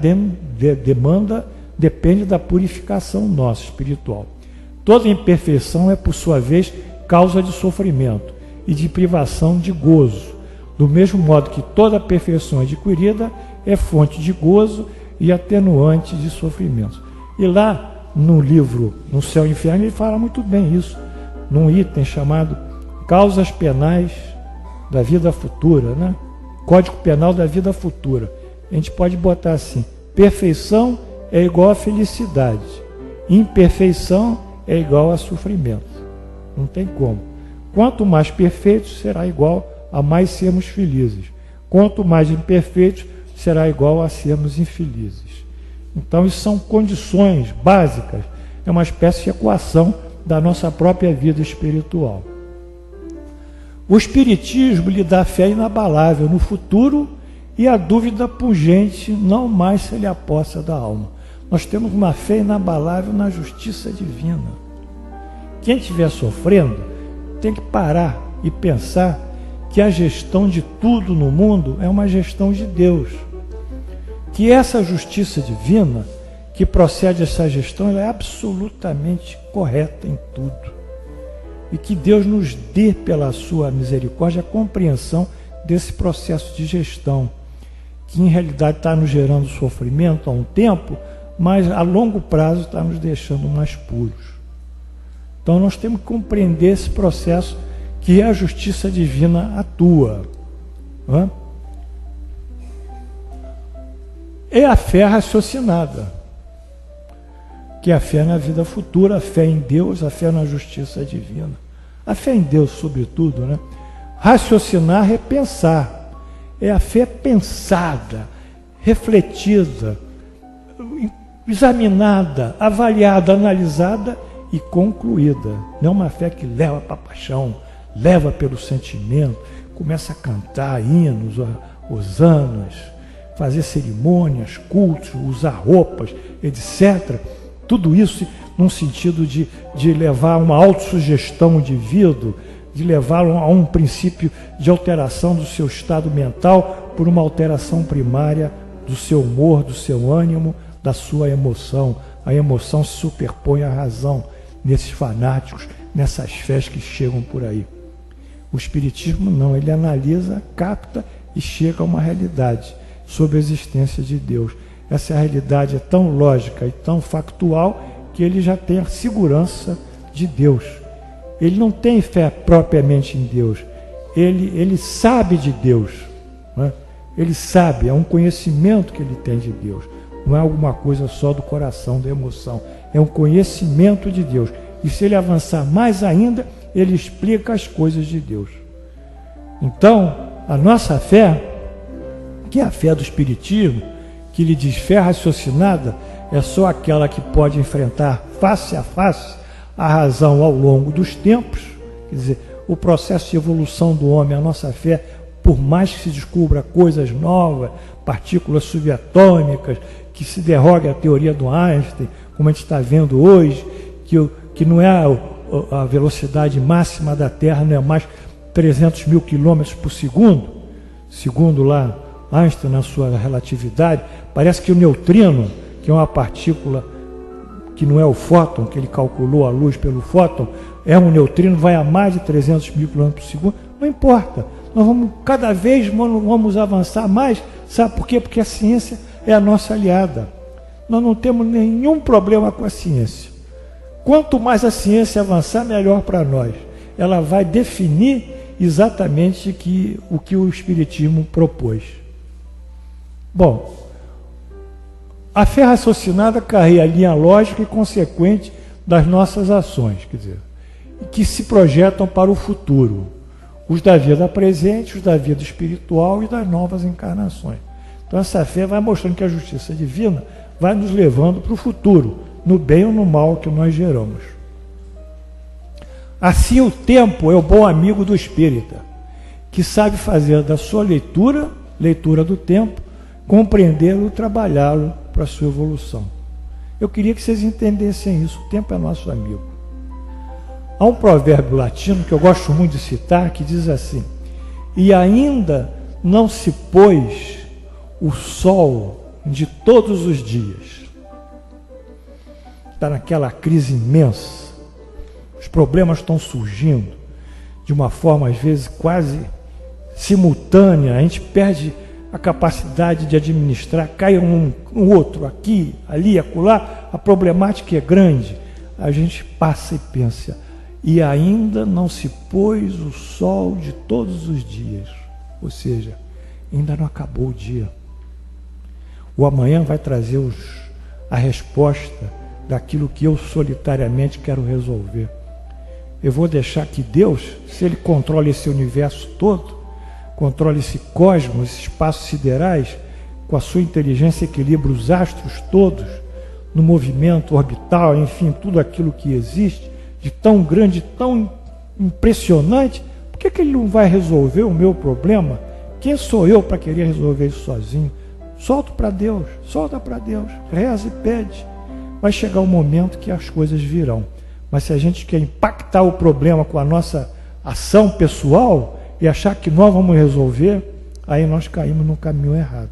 depende da purificação nossa espiritual. Toda imperfeição é, por sua vez, causa de sofrimento e de privação de gozo. Do mesmo modo que toda perfeição adquirida é fonte de gozo e atenuante de sofrimento. E lá no livro No Céu e Inferno ele fala muito bem isso, num item chamado Causas Penais da Vida Futura, né? Código Penal da Vida Futura. A gente pode botar assim: perfeição é igual a felicidade, imperfeição é igual a sofrimento. Não tem como. Quanto mais perfeitos, será igual a mais sermos felizes. Quanto mais imperfeitos, será igual a sermos infelizes. Então, isso são condições básicas, é uma espécie de equação da nossa própria vida espiritual. O Espiritismo lhe dá fé inabalável no futuro e a dúvida pungente não mais se lhe apossa da alma. Nós temos uma fé inabalável na justiça divina. Quem estiver sofrendo tem que parar e pensar que a gestão de tudo no mundo é uma gestão de Deus. Que essa justiça divina que procede essa gestão, ela é absolutamente correta em tudo. E que Deus nos dê, pela sua misericórdia, a compreensão desse processo de gestão, que em realidade está nos gerando sofrimento há um tempo, mas a longo prazo está nos deixando mais puros. Então nós temos que compreender esse processo que a justiça divina atua. Não é? É a fé raciocinada, que é a fé na vida futura, a fé em Deus, a fé na justiça divina. A fé em Deus, sobretudo, né? Raciocinar é pensar. É a fé pensada, refletida, examinada, avaliada, analisada e concluída. Não é uma fé que leva para a paixão, leva pelo sentimento, começa a cantar hinos, hosanas, fazer cerimônias, cultos, usar roupas, etc. Tudo isso num sentido de levar a uma autossugestão de vida, de levá-lo a um princípio de alteração do seu estado mental por uma alteração primária do seu humor, do seu ânimo, da sua emoção. A emoção se superpõe à razão nesses fanáticos, nessas fés que chegam por aí. O Espiritismo não, ele analisa, capta e chega a uma realidade sobre a existência de Deus. Essa realidade é tão lógica e tão factual que ele já tem a segurança de Deus. Ele não tem fé propriamente em Deus, ele sabe de Deus, né? Ele sabe, é um conhecimento que ele tem de Deus, não é alguma coisa só do coração, da emoção, é um conhecimento de Deus. E se ele avançar mais ainda, ele explica as coisas de Deus. Então, a nossa fé, que é a fé do Espiritismo, que ele diz fé raciocinada, é só aquela que pode enfrentar face a face a razão ao longo dos tempos. Quer dizer, o processo de evolução do homem, a nossa fé, por mais que se descubra coisas novas, partículas subatômicas, que se derrogue a teoria do Einstein, como a gente está vendo hoje, que não é a velocidade máxima da Terra, não é mais 300 mil quilômetros por segundo, segundo lá Einstein na sua relatividade. Parece que o neutrino, que é uma partícula que não é o fóton, que ele calculou a luz pelo fóton, é um neutrino, vai a mais de 300 mil quilômetros por segundo. Não importa, nós vamos cada vez vamos avançar mais. Sabe por quê? Porque a ciência é a nossa aliada. Nós não temos nenhum problema com a ciência. Quanto mais a ciência avançar, melhor para nós. Ela vai definir exatamente o que o Espiritismo propôs. Bom, a fé raciocinada carrega a linha lógica e consequente das nossas ações, quer dizer, que se projetam para o futuro, os da vida presente, os da vida espiritual e das novas encarnações. Então essa fé vai mostrando que a justiça divina vai nos levando para o futuro, no bem ou no mal que nós geramos. Assim o tempo é o bom amigo do espírita, que sabe fazer da sua leitura do tempo, compreendê-lo e trabalhá-lo para a sua evolução. Eu queria que vocês entendessem isso. O tempo é nosso amigo. Há um provérbio latino que eu gosto muito de citar, que diz assim: e ainda não se pôs o sol de todos os dias. Está naquela crise imensa, os problemas estão surgindo de uma forma às vezes quase simultânea, a gente perde a capacidade de administrar, cai um outro aqui, ali, acolá, a problemática é grande. A gente passa e pensa, e ainda não se pôs o sol de todos os dias, ou seja, ainda não acabou o dia. O amanhã vai trazer a resposta daquilo que eu solitariamente quero resolver. Eu vou deixar que Deus, se Ele controla esse universo todo, controla esse cosmos, esses espaços siderais, com a sua inteligência equilibra os astros todos, no movimento orbital, enfim, tudo aquilo que existe, de tão grande, tão impressionante. Por que Ele não vai resolver o meu problema? Quem sou eu para querer resolver isso sozinho? Solta para Deus, reza e pede. Vai chegar um momento que as coisas virão. Mas se a gente quer impactar o problema com a nossa ação pessoal e achar que nós vamos resolver, aí nós caímos no caminho errado.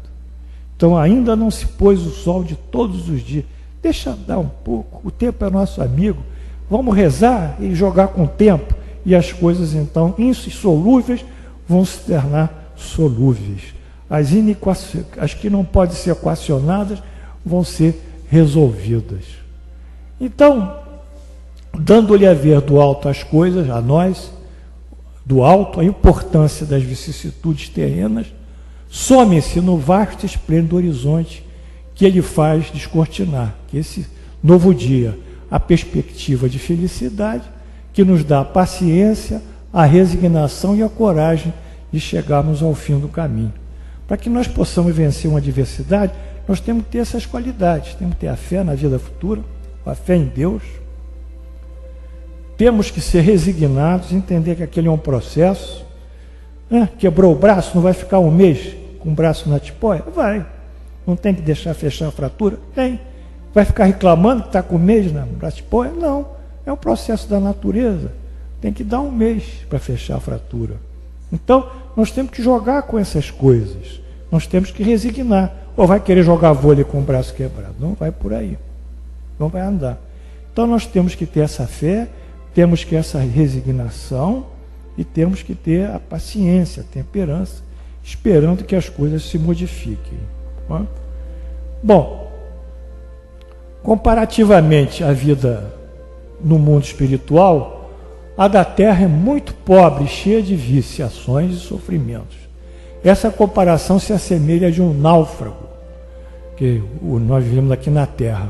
Então ainda não se pôs o sol de todos os dias. Deixa andar um pouco, o tempo é nosso amigo. Vamos rezar e jogar com o tempo, e as coisas então insolúveis vão se tornar solúveis. As que não podem ser equacionadas vão ser resolvidas. Então, dando-lhe a ver do alto as coisas, a nós, do alto, a importância das vicissitudes terrenas, some-se no vasto e esplêndido horizonte que ele faz descortinar, que esse novo dia, a perspectiva de felicidade, que nos dá a paciência, a resignação e a coragem de chegarmos ao fim do caminho. Para que nós possamos vencer uma adversidade, Nós temos que ter essas qualidades, temos que ter a fé na vida futura, a fé em Deus. Temos que ser resignados, entender que aquele é um processo. Quebrou o braço, não vai ficar um mês com o braço na tipóia? Vai. Não tem que deixar fechar a fratura? Tem. Vai ficar reclamando que está com um mês na tipóia? Não. É um processo da natureza. Tem que dar um mês para fechar a fratura. Então, nós temos que jogar com essas coisas. Nós temos que resignar. Ou vai querer jogar vôlei com o braço quebrado? Não vai por aí. Não vai andar. Então, nós temos que ter essa fé, temos que ter essa resignação e temos que ter a paciência, a temperança, esperando que as coisas se modifiquem. Bom, comparativamente à vida no mundo espiritual, a da Terra é muito pobre, cheia de viciações e sofrimentos. Essa comparação se assemelha a de um náufrago, que nós vivemos aqui na Terra,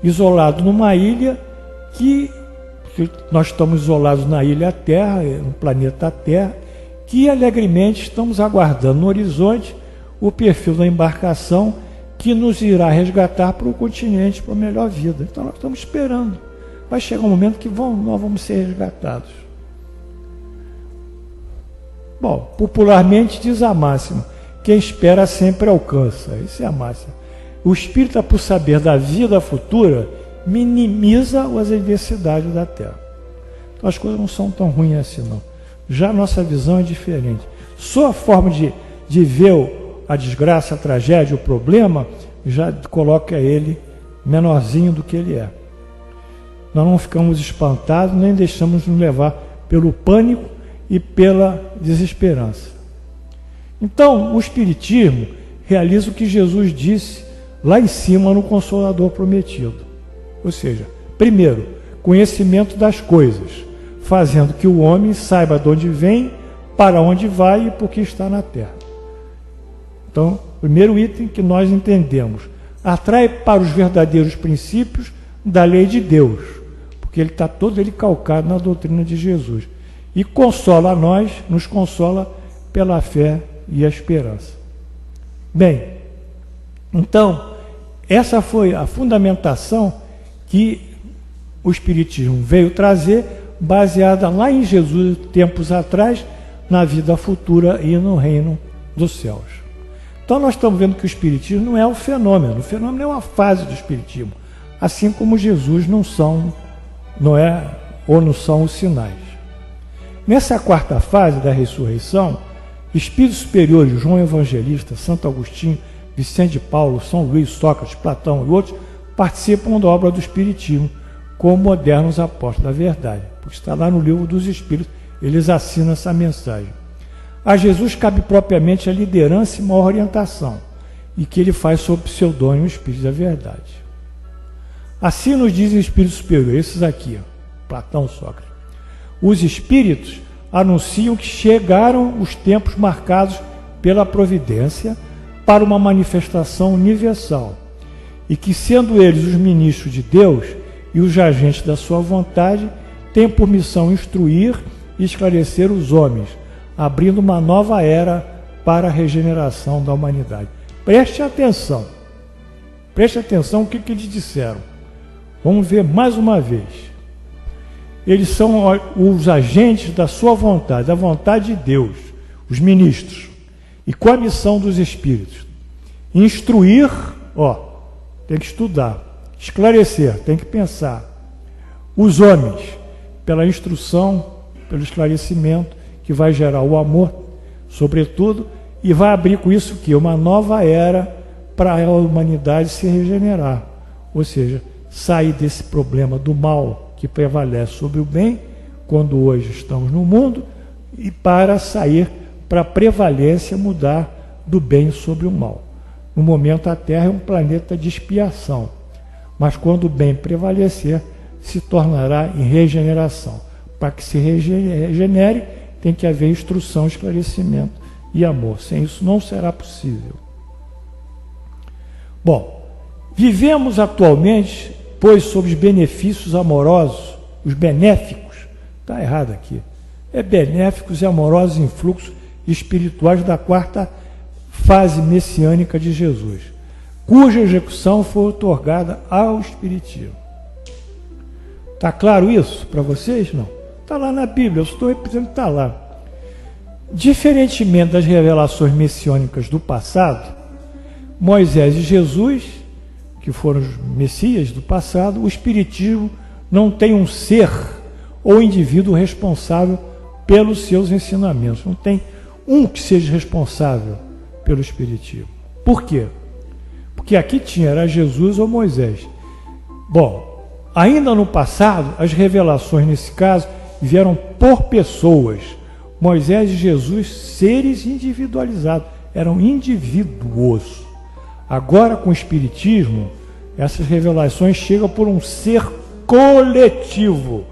isolado numa ilha que nós estamos isolados na ilha Terra, no planeta Terra, que alegremente estamos aguardando no horizonte o perfil da embarcação que nos irá resgatar para o continente, para a melhor vida. Então nós estamos esperando. Vai chegar um momento que nós vamos ser resgatados. Bom, popularmente diz a máxima: quem espera sempre alcança. Isso é a máxima. O espírita, por saber da vida futura, minimiza as adversidades da Terra. Então as coisas não são tão ruins assim, não. Já a nossa visão é diferente. Só a forma de ver a desgraça, a tragédia, o problema, já coloca ele menorzinho do que ele é. Nós não ficamos espantados, nem deixamos nos levar pelo pânico e pela desesperança. Então, o Espiritismo realiza o que Jesus disse lá em cima no Consolador Prometido. Ou seja, primeiro, conhecimento das coisas, fazendo que o homem saiba de onde vem, para onde vai e por que está na Terra. Então, primeiro item que nós entendemos: atrai para os verdadeiros princípios da lei de Deus, porque ele está todo calcado na doutrina de Jesus. E consola a nós, nos consola pela fé e a esperança. Bem, então, essa foi a fundamentação que o Espiritismo veio trazer, baseada lá em Jesus, tempos atrás, na vida futura e no reino dos céus. Então nós estamos vendo que o Espiritismo não é o fenômeno é uma fase do Espiritismo, assim como Jesus não são os sinais. Nessa quarta fase da ressurreição, espíritos superiores, João Evangelista, Santo Agostinho, Vicente de Paulo, São Luís, Sócrates, Platão e outros participam da obra do Espiritismo como modernos apóstolos da verdade, porque está lá no Livro dos Espíritos, eles assinam essa mensagem. A Jesus cabe propriamente a liderança e uma orientação, e que ele faz sob pseudônimo Espírito da Verdade. Assim nos dizem espíritos superiores, esses aqui, Platão, Sócrates. Os espíritos anunciam que chegaram os tempos marcados pela providência para uma manifestação universal, e que, sendo eles os ministros de Deus e os agentes da sua vontade, têm por missão instruir e esclarecer os homens, abrindo uma nova era para a regeneração da humanidade. Preste atenção o que eles disseram. Vamos ver mais uma vez. Eles são os agentes da sua vontade, da vontade de Deus, os ministros. E qual a missão dos espíritos? Instruir, tem que estudar. Esclarecer, tem que pensar. Os homens, pela instrução, pelo esclarecimento, que vai gerar o amor, sobretudo, e vai abrir com isso que uma nova era para a humanidade se regenerar. Ou seja, sair desse problema do mal que prevalece sobre o bem, quando hoje estamos no mundo, e para sair para a prevalência, mudar do bem sobre o mal. No momento, a Terra é um planeta de expiação, mas quando o bem prevalecer, se tornará em regeneração. Para que se regenere, tem que haver instrução, esclarecimento e amor. Sem isso não será possível. Bom, vivemos atualmente, pois, sob os benefícios amorosos, os benéficos, está errado aqui, benéficos e amorosos influxos espirituais da quarta fase messiânica de Jesus. cuja execução foi otorgada ao Espiritismo. Está claro isso para vocês? Não. Está lá na Bíblia, eu estou repetindo que está lá. Diferentemente das revelações messiânicas do passado, Moisés e Jesus, que foram os messias do passado, o Espiritismo não tem um ser ou indivíduo responsável pelos seus ensinamentos. Não tem um que seja responsável pelo Espiritismo. Por quê? Porque aqui era Jesus ou Moisés. Bom, ainda no passado, as revelações nesse caso vieram por pessoas. Moisés e Jesus, seres individualizados, eram indivíduos. Agora, com o Espiritismo, essas revelações chegam por um ser coletivo.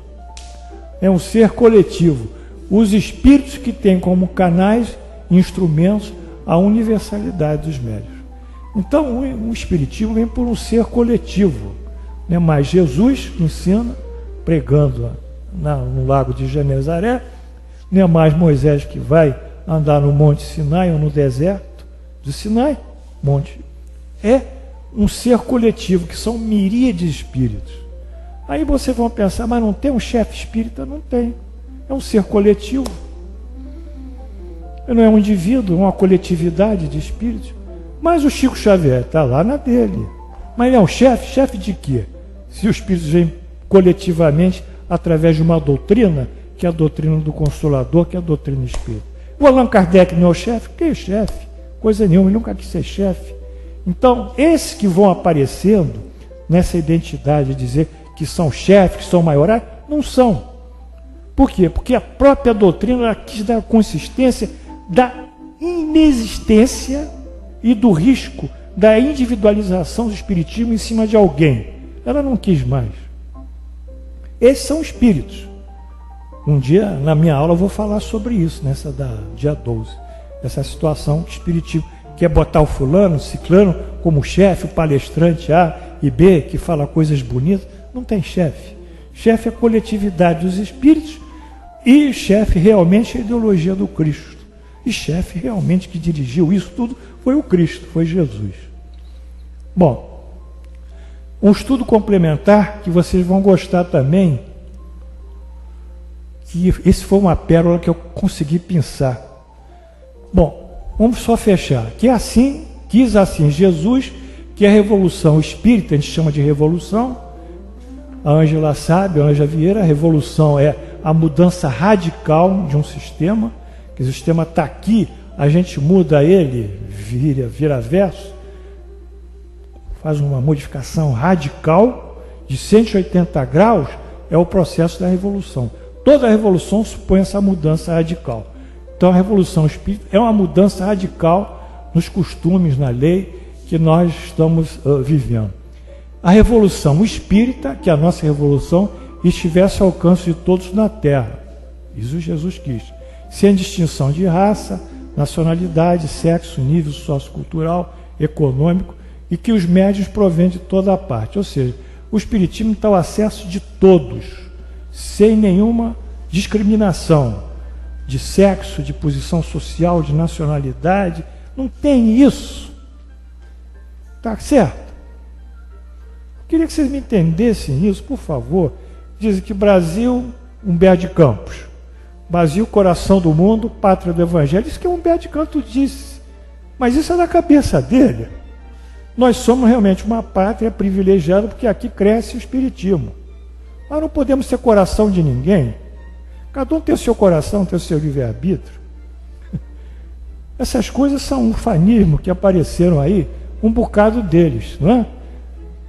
É um ser coletivo. Os espíritos que têm como canais, instrumentos, a universalidade dos médiuns. Então, o Espiritismo vem por um ser coletivo. Né? Mas Jesus ensina, pregando no lago de Genezaré, não é mais Moisés que vai andar no Monte Sinai ou no deserto de Sinai, monte. É um ser coletivo, que são miríades de espíritos. Aí vocês vão pensar, mas não tem um chefe espírita? Não tem. É um ser coletivo. Não é um indivíduo, é uma coletividade de espíritos. Mas o Chico Xavier está lá na dele. Mas ele é um chefe? Chefe de quê? Se os espíritos vêm coletivamente através de uma doutrina, que é a doutrina do Consolador, que é a doutrina espírita. O Allan Kardec não é o chefe? Que é chefe? Coisa nenhuma, ele nunca quis ser chefe. Então, esses que vão aparecendo nessa identidade de dizer que são chefes, que são maiorais, não são. Por quê? Porque a própria doutrina quis dar consistência da inexistência e do risco da individualização do espiritismo em cima de alguém. Ela não quis mais. Esses são espíritos. Um dia, na minha aula, eu vou falar sobre isso, dia 12. Essa situação que o espiritismo quer botar o fulano, o ciclano, como chefe, o palestrante A e B, que fala coisas bonitas. Não tem chefe. Chefe é a coletividade dos espíritos e chefe realmente é a ideologia do Cristo. E chefe realmente que dirigiu isso tudo foi o Cristo, foi Jesus. Bom, um estudo complementar que vocês vão gostar também, que esse foi uma pérola que eu consegui pensar. Bom, vamos só fechar. Que assim, quis assim Jesus, que a revolução espírita, a gente chama de revolução, a Ângela sabe, a Ângela Vieira, a revolução é a mudança radical de um sistema, que o sistema está aqui, a gente muda ele, vira verso, faz uma modificação radical de 180 graus, é o processo da revolução. Toda revolução supõe essa mudança radical. Então a revolução espírita é uma mudança radical nos costumes, na lei que nós estamos vivendo. A revolução espírita, que é a nossa revolução, estivesse ao alcance de todos na Terra. Isso Jesus quis. Sem distinção de raça, nacionalidade, sexo, nível sociocultural, econômico, e que os médios provêm de toda a parte. Ou seja, o espiritismo está ao acesso de todos, sem nenhuma discriminação de sexo, de posição social, de nacionalidade. Não tem isso. Tá certo? Queria que vocês me entendessem isso, por favor. Dizem que Brasil, Humberto de Campos. Brasil, coração do mundo, pátria do Evangelho. Isso que Humberto de Campos disse. Mas isso é da cabeça dele. Nós somos realmente uma pátria privilegiada porque aqui cresce o espiritismo. Nós não podemos ser coração de ninguém. Cada um tem o seu coração, tem o seu livre-arbítrio. Essas coisas são um ufanismo que apareceram aí, um bocado deles, não é?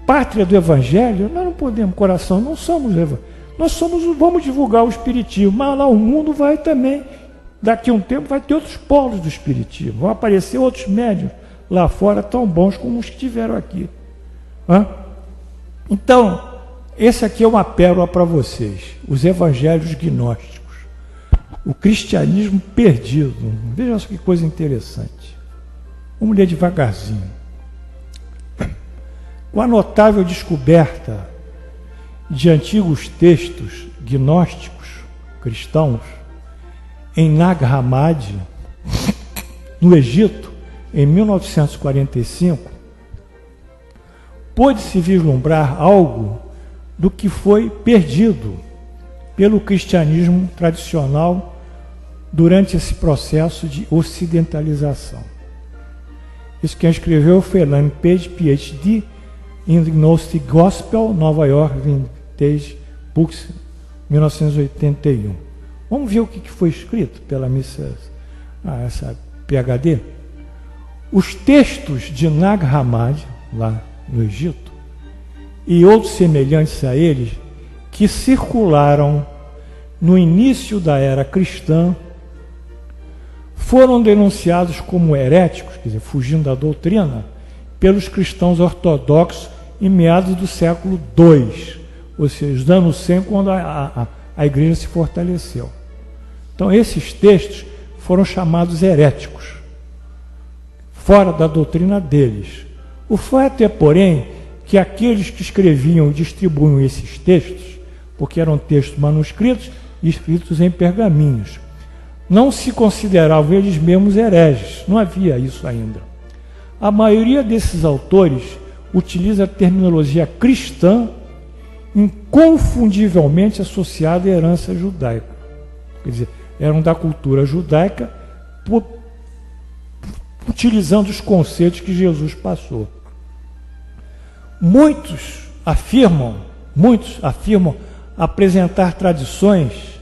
Pátria do Evangelho, nós não podemos, coração, não somos evangélicos. Nós vamos divulgar o espiritismo, mas lá o mundo vai também, daqui a um tempo vai ter outros polos do espiritismo, vão aparecer outros médiuns lá fora tão bons como os que tiveram aqui. Então, esse aqui é uma pérola para vocês, os evangelhos gnósticos, o cristianismo perdido. Veja só que coisa interessante. Vamos ler devagarzinho. Com a notável descoberta de antigos textos gnósticos cristãos em Nag Hammadi, no Egito, em 1945, pôde-se vislumbrar algo do que foi perdido pelo cristianismo tradicional durante esse processo de ocidentalização. Isso quem escreveu foi Elaine Page, PhD, in the Gnostic Gospel, Nova York, Vintage Books, 1981. Vamos ver o que foi escrito pela essa PhD. Os textos de Nag Hammadi, lá no Egito, e outros semelhantes a eles, que circularam no início da era cristã, foram denunciados como heréticos, quer dizer, fugindo da doutrina, pelos cristãos ortodoxos em meados do século II, ou seja, os anos 100, quando a igreja se fortaleceu. Então, esses textos foram chamados heréticos, fora da doutrina deles. O fato é, porém, que aqueles que escreviam e distribuíam esses textos, porque eram textos manuscritos e escritos em pergaminhos, não se consideravam eles mesmos hereges, não havia isso ainda. A maioria desses autores utiliza a terminologia cristã inconfundivelmente associada à herança judaica. Quer dizer, eram da cultura judaica, utilizando os conceitos que Jesus passou. Muitos afirmam apresentar tradições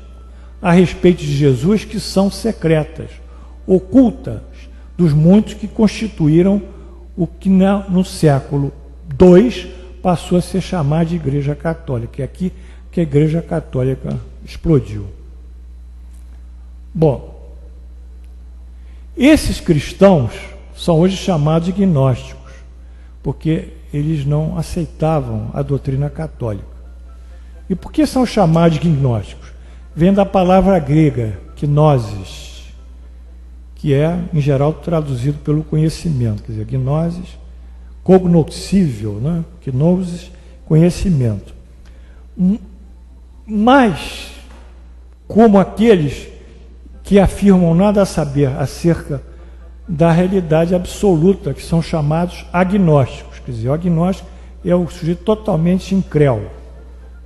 a respeito de Jesus que são secretas, ocultas dos muitos que constituíram o que no século II passou a ser chamado de Igreja Católica. É aqui que a Igreja Católica explodiu. Bom, esses cristãos são hoje chamados de gnósticos, porque eles não aceitavam a doutrina católica. E por que são chamados de gnósticos? Vem da palavra grega, gnosis, que é, em geral, traduzido pelo conhecimento. Quer dizer, gnosis, cognoscível, né? Gnosis, conhecimento. Mas, como aqueles que afirmam nada a saber acerca da realidade absoluta, que são chamados agnósticos. Quer dizer, o agnóstico é o sujeito totalmente incrédulo,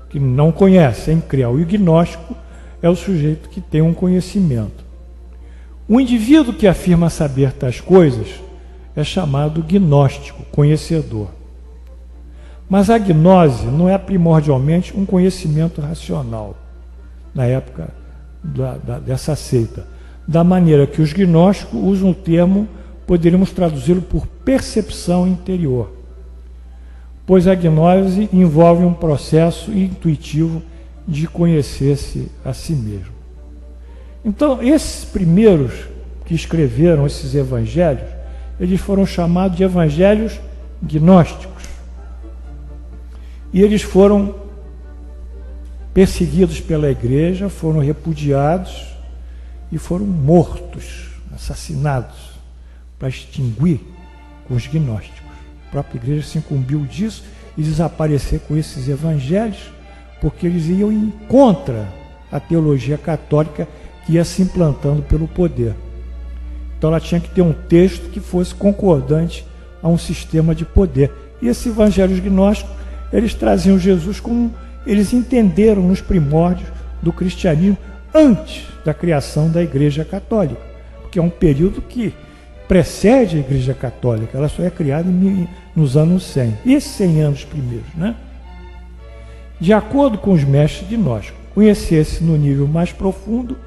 que não conhece, é incrédulo. E o gnóstico é o sujeito que tem um conhecimento. O indivíduo que afirma saber tais coisas é chamado gnóstico, conhecedor. Mas a gnose não é primordialmente um conhecimento racional, na época dessa seita. Da maneira que os gnósticos usam o termo, poderíamos traduzi-lo por percepção interior, pois a gnose envolve um processo intuitivo de conhecer-se a si mesmo. Então, esses primeiros que escreveram esses evangelhos, eles foram chamados de evangelhos gnósticos. E eles foram perseguidos pela igreja, foram repudiados e foram mortos, assassinados, para extinguir com os gnósticos. A própria igreja se incumbiu disso e desaparecer com esses evangelhos, porque eles iam em contra a teologia católica que ia se implantando pelo poder. Então ela tinha que ter um texto que fosse concordante a um sistema de poder. E esses evangelhos gnósticos, eles traziam Jesus como eles entenderam nos primórdios do cristianismo antes da criação da Igreja Católica, porque é um período que precede a Igreja Católica, ela só é criada nos anos 100, e esses 100 anos primeiros, né? De acordo com os mestres gnósticos, conhecer-se no nível mais profundo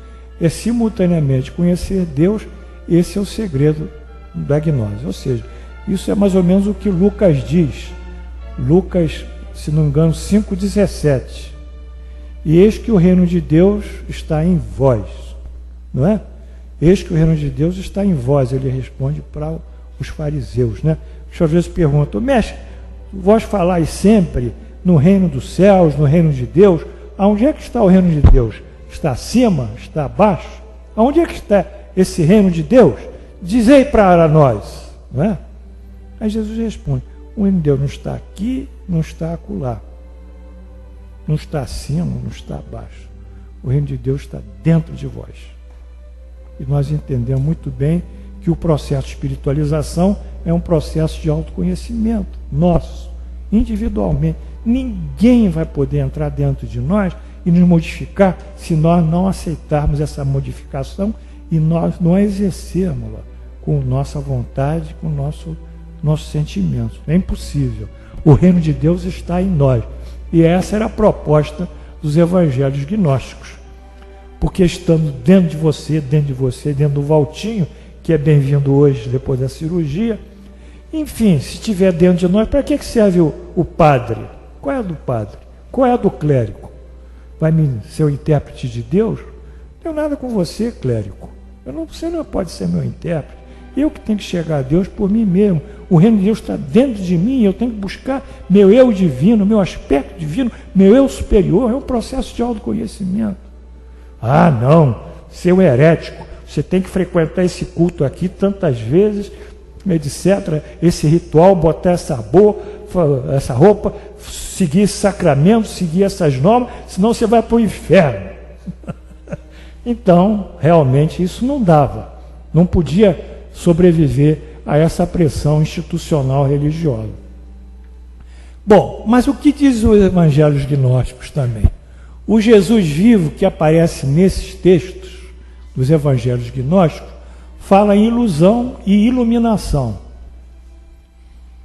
é simultaneamente conhecer Deus. Esse é o segredo da gnose. Ou seja, isso é mais ou menos o que Lucas diz. Lucas, se não me engano, 5,17. E eis que o reino de Deus está em vós. Não é? Eis que o reino de Deus está em vós. Ele responde para os fariseus, né? Que às vezes perguntam: mestre, vós falais sempre no reino dos céus, no reino de Deus. Aonde é que está o reino de Deus? Está acima? Está abaixo? Aonde é que está esse reino de Deus? Dizei para nós, não é? Aí Jesus responde: o reino de Deus não está aqui, não está acolá, não está acima, não está abaixo. O reino de Deus está dentro de vós. E nós entendemos muito bem que o processo de espiritualização é um processo de autoconhecimento nosso, individualmente. Ninguém vai poder entrar dentro de nós e nos modificar se nós não aceitarmos essa modificação e nós não exercermos-la com nossa vontade, com nossos sentimentos. É impossível. O reino de Deus está em nós. E essa era a proposta dos evangelhos gnósticos. Porque estando dentro de você, dentro do Valtinho, que é bem-vindo hoje depois da cirurgia, enfim, se estiver dentro de nós, para que serve o padre? Qual é a do padre? Qual é a do clérigo? Vai ser o intérprete de Deus? Não tenho nada com você, clérigo. Você não pode ser meu intérprete. Eu que tenho que chegar a Deus por mim mesmo. O reino de Deus está dentro de mim, eu tenho que buscar meu eu divino, meu aspecto divino, meu eu superior. É um processo de autoconhecimento. Ah, não, ser um herético, você tem que frequentar esse culto aqui tantas vezes, etc. Esse ritual, botar essa roupa, seguir esse sacramento, seguir essas normas, senão você vai para o inferno. Então, realmente, isso não dava. Não podia sobreviver a essa pressão institucional religiosa. Bom, mas o que diz os evangelhos gnósticos também? O Jesus vivo que aparece nesses textos dos evangelhos gnósticos fala em ilusão e iluminação.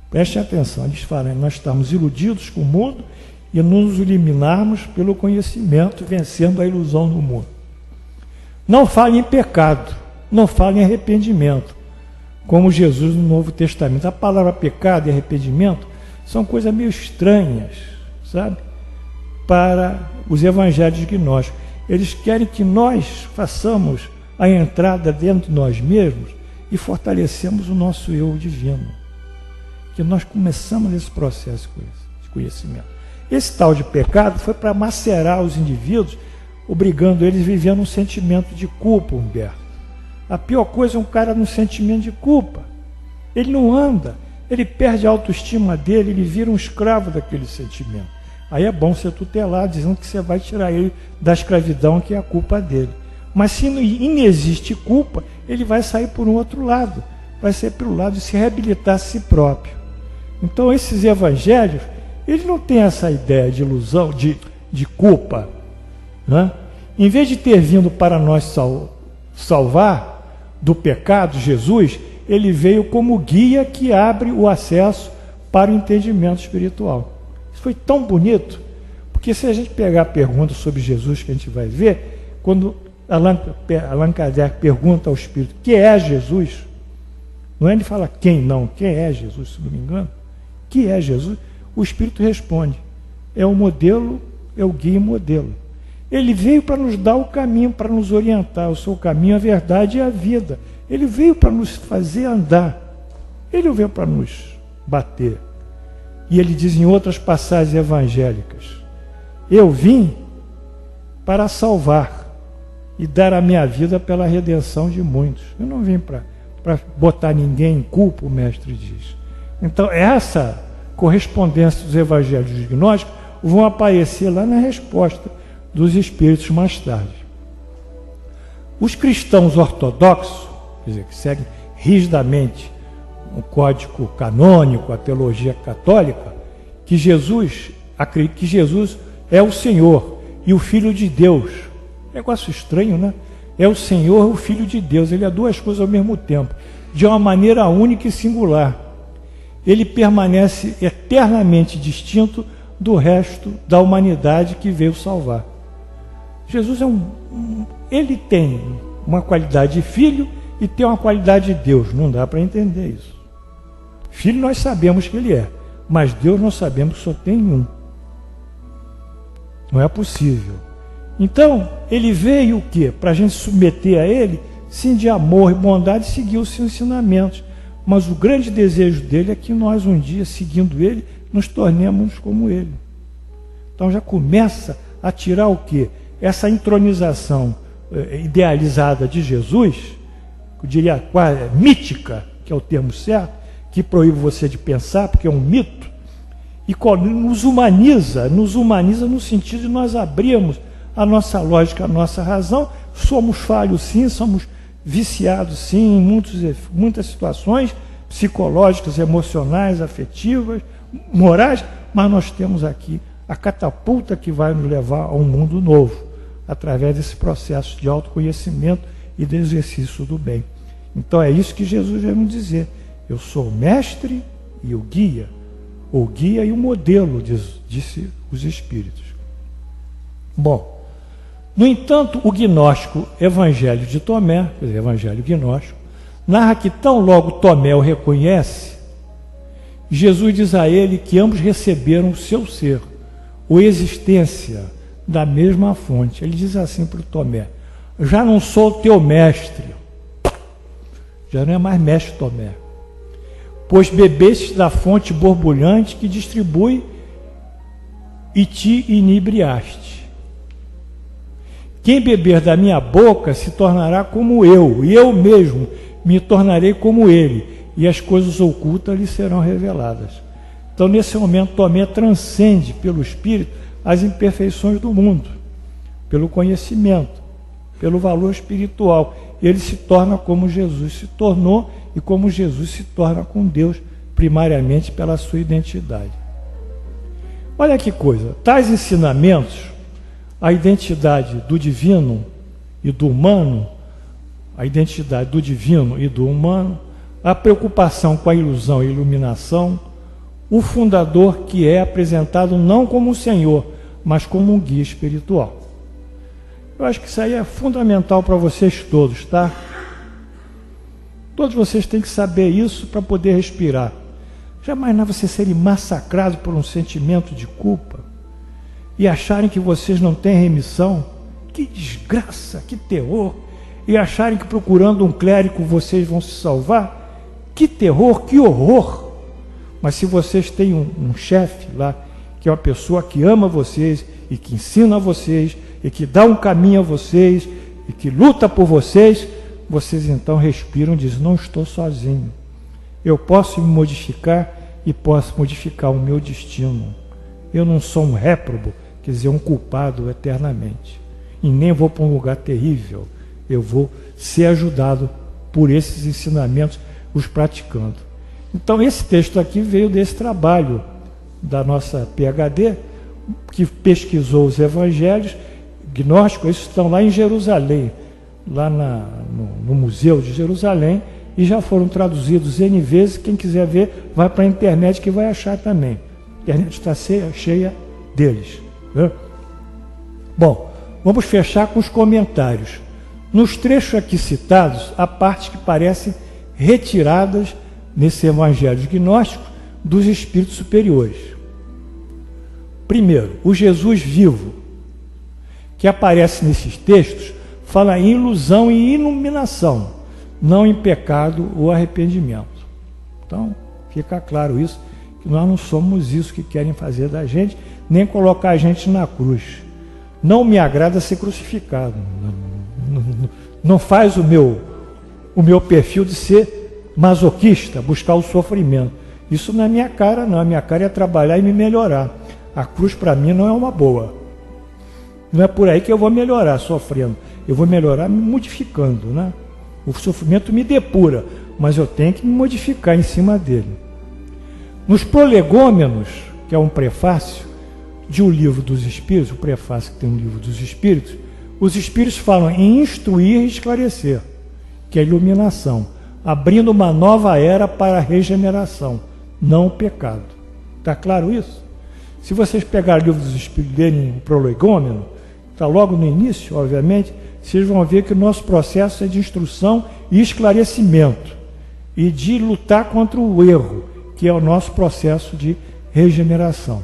Preste atenção, eles falam, nós estamos iludidos com o mundo e nos iluminarmos pelo conhecimento, vencendo a ilusão do mundo. Não fala em pecado, não fala em arrependimento, como Jesus no Novo Testamento. A palavra pecado e arrependimento são coisas meio estranhas, sabe? Para os evangelhos gnósticos. Eles querem que nós façamos a entrada dentro de nós mesmos e fortalecemos o nosso eu divino. Que nós começamos esse processo de conhecimento. Esse tal de pecado foi para macerar os indivíduos, obrigando eles a viver um sentimento de culpa, Humberto. A pior coisa é um cara no sentimento de culpa. Ele não anda, ele perde a autoestima dele, ele vira um escravo daquele sentimento. Aí é bom você tutelar, dizendo que você vai tirar ele da escravidão, que é a culpa dele. Mas se não existe culpa, ele vai sair por um outro lado, vai sair pelo lado de se reabilitar a si próprio. Então esses evangelhos, eles não têm essa ideia de ilusão, de culpa, né? Em vez de ter vindo para nós salvar do pecado, Jesus, ele veio como guia que abre o acesso para o entendimento espiritual. Isso foi tão bonito, porque se a gente pegar a pergunta sobre Jesus, que a gente vai ver, quando Allan Kardec pergunta ao Espírito, que é Jesus? Não é ele fala quem não, quem é Jesus, se não me engano? Que é Jesus? O Espírito responde, é o modelo, é o guia e modelo. Ele veio para nos dar o caminho, para nos orientar. Eu sou o caminho, a verdade e a vida. Ele veio para nos fazer andar. Ele veio para nos bater. E ele diz em outras passagens evangélicas, eu vim para salvar e dar a minha vida pela redenção de muitos. Eu não vim para botar ninguém em culpa, o mestre diz. Então, essa correspondência dos evangelhos gnósticos vão aparecer lá na resposta dos espíritos mais tarde. Os cristãos ortodoxos, quer dizer, que seguem rigidamente o código canônico, a teologia católica, que Jesus é o Senhor e o Filho de Deus. Negócio estranho, né? É o Senhor e o Filho de Deus. Ele é duas coisas ao mesmo tempo, de uma maneira única e singular. Ele permanece eternamente distinto do resto da humanidade que veio salvar. Jesus ele tem uma qualidade de filho e tem uma qualidade de Deus. Não dá para entender isso. Filho nós sabemos que ele é, mas Deus nós sabemos que só tem um. Não é possível. Então, ele veio o quê? Para a gente submeter a ele, sim, de amor e bondade, seguir os seus ensinamentos. Mas o grande desejo dele é que nós, um dia, seguindo ele, nos tornemos como ele. Então já começa a tirar o quê? Essa entronização idealizada de Jesus, eu diria quase mítica, que é o termo certo, que proíbe você de pensar, porque é um mito, e nos humaniza no sentido de nós abrirmos a nossa lógica, a nossa razão. Somos falhos sim, somos viciados sim em muitas situações psicológicas, emocionais, afetivas, morais, mas nós temos aqui a catapulta que vai nos levar a um mundo novo, através desse processo de autoconhecimento e de exercício do bem. Então é isso que Jesus vai nos dizer. Eu sou o mestre e o guia e o modelo, disse os Espíritos. Bom, no entanto, o gnóstico Evangelho de Tomé, quer dizer, Evangelho gnóstico, narra que tão logo Tomé o reconhece, Jesus diz a ele que ambos receberam o seu ser, ou existência, da mesma fonte. Ele diz assim para o Tomé: já não sou teu mestre, já não é mais mestre Tomé, pois bebeste da fonte borbulhante que distribui e te inebriaste. Quem beber da minha boca se tornará como eu, e eu mesmo me tornarei como ele, e as coisas ocultas lhe serão reveladas. Então, nesse momento, Tomé transcende pelo Espírito as imperfeições do mundo, pelo conhecimento, pelo valor espiritual. Ele se torna como Jesus se tornou e como Jesus se torna com Deus, primariamente pela sua identidade. Olha que coisa, tais ensinamentos, a identidade do divino e do humano, a identidade do divino e do humano, a preocupação com a ilusão e iluminação, o fundador que é apresentado não como um senhor, mas como um guia espiritual. Eu acho que isso aí é fundamental para vocês todos, tá? Todos vocês têm que saber isso para poder respirar. Jamais vocês serem massacrados por um sentimento de culpa e acharem que vocês não têm remissão. Que desgraça, que terror! E acharem que procurando um clérigo vocês vão se salvar. Que terror, que horror! Mas se vocês têm um chefe lá, que é uma pessoa que ama vocês e que ensina a vocês e que dá um caminho a vocês e que luta por vocês, vocês então respiram e dizem: não estou sozinho. Eu posso me modificar e posso modificar o meu destino. Eu não sou um réprobo, quer dizer, um culpado eternamente. E nem vou para um lugar terrível. Eu vou ser ajudado por esses ensinamentos, os praticando. Então, esse texto aqui veio desse trabalho da nossa PhD, que pesquisou os evangelhos gnósticos. Esses estão lá em Jerusalém, lá no Museu de Jerusalém, e já foram traduzidos N vezes. Quem quiser ver, vai para a internet que vai achar também. A internet está cheia deles. Né? Bom, vamos fechar com os comentários. Nos trechos aqui citados, há partes que parecem retiradas nesse evangelho gnóstico dos espíritos superiores. Primeiro, o Jesus vivo, que aparece nesses textos, fala em ilusão e iluminação, não em pecado ou arrependimento. Então, fica claro isso, que nós não somos isso que querem fazer da gente, nem colocar a gente na cruz. Não me agrada ser crucificado. Não faz o meu perfil de ser masoquista, buscar o sofrimento. Isso não é minha cara, não. A minha cara é trabalhar e me melhorar. A cruz para mim não é uma boa. Não é por aí que eu vou melhorar sofrendo. Eu vou melhorar me modificando, né? O sofrimento me depura, mas eu tenho que me modificar em cima dele. Nos Prolegômenos, que é um prefácio de um livro dos Espíritos, o prefácio que tem um livro dos Espíritos, os Espíritos falam em instruir e esclarecer, que é a iluminação, abrindo uma nova era para a regeneração, não o pecado. Está claro isso? Se vocês pegarem o livro dos Espíritos dele em Prolegômeno, está logo no início, obviamente, vocês vão ver que o nosso processo é de instrução e esclarecimento, e de lutar contra o erro, que é o nosso processo de regeneração.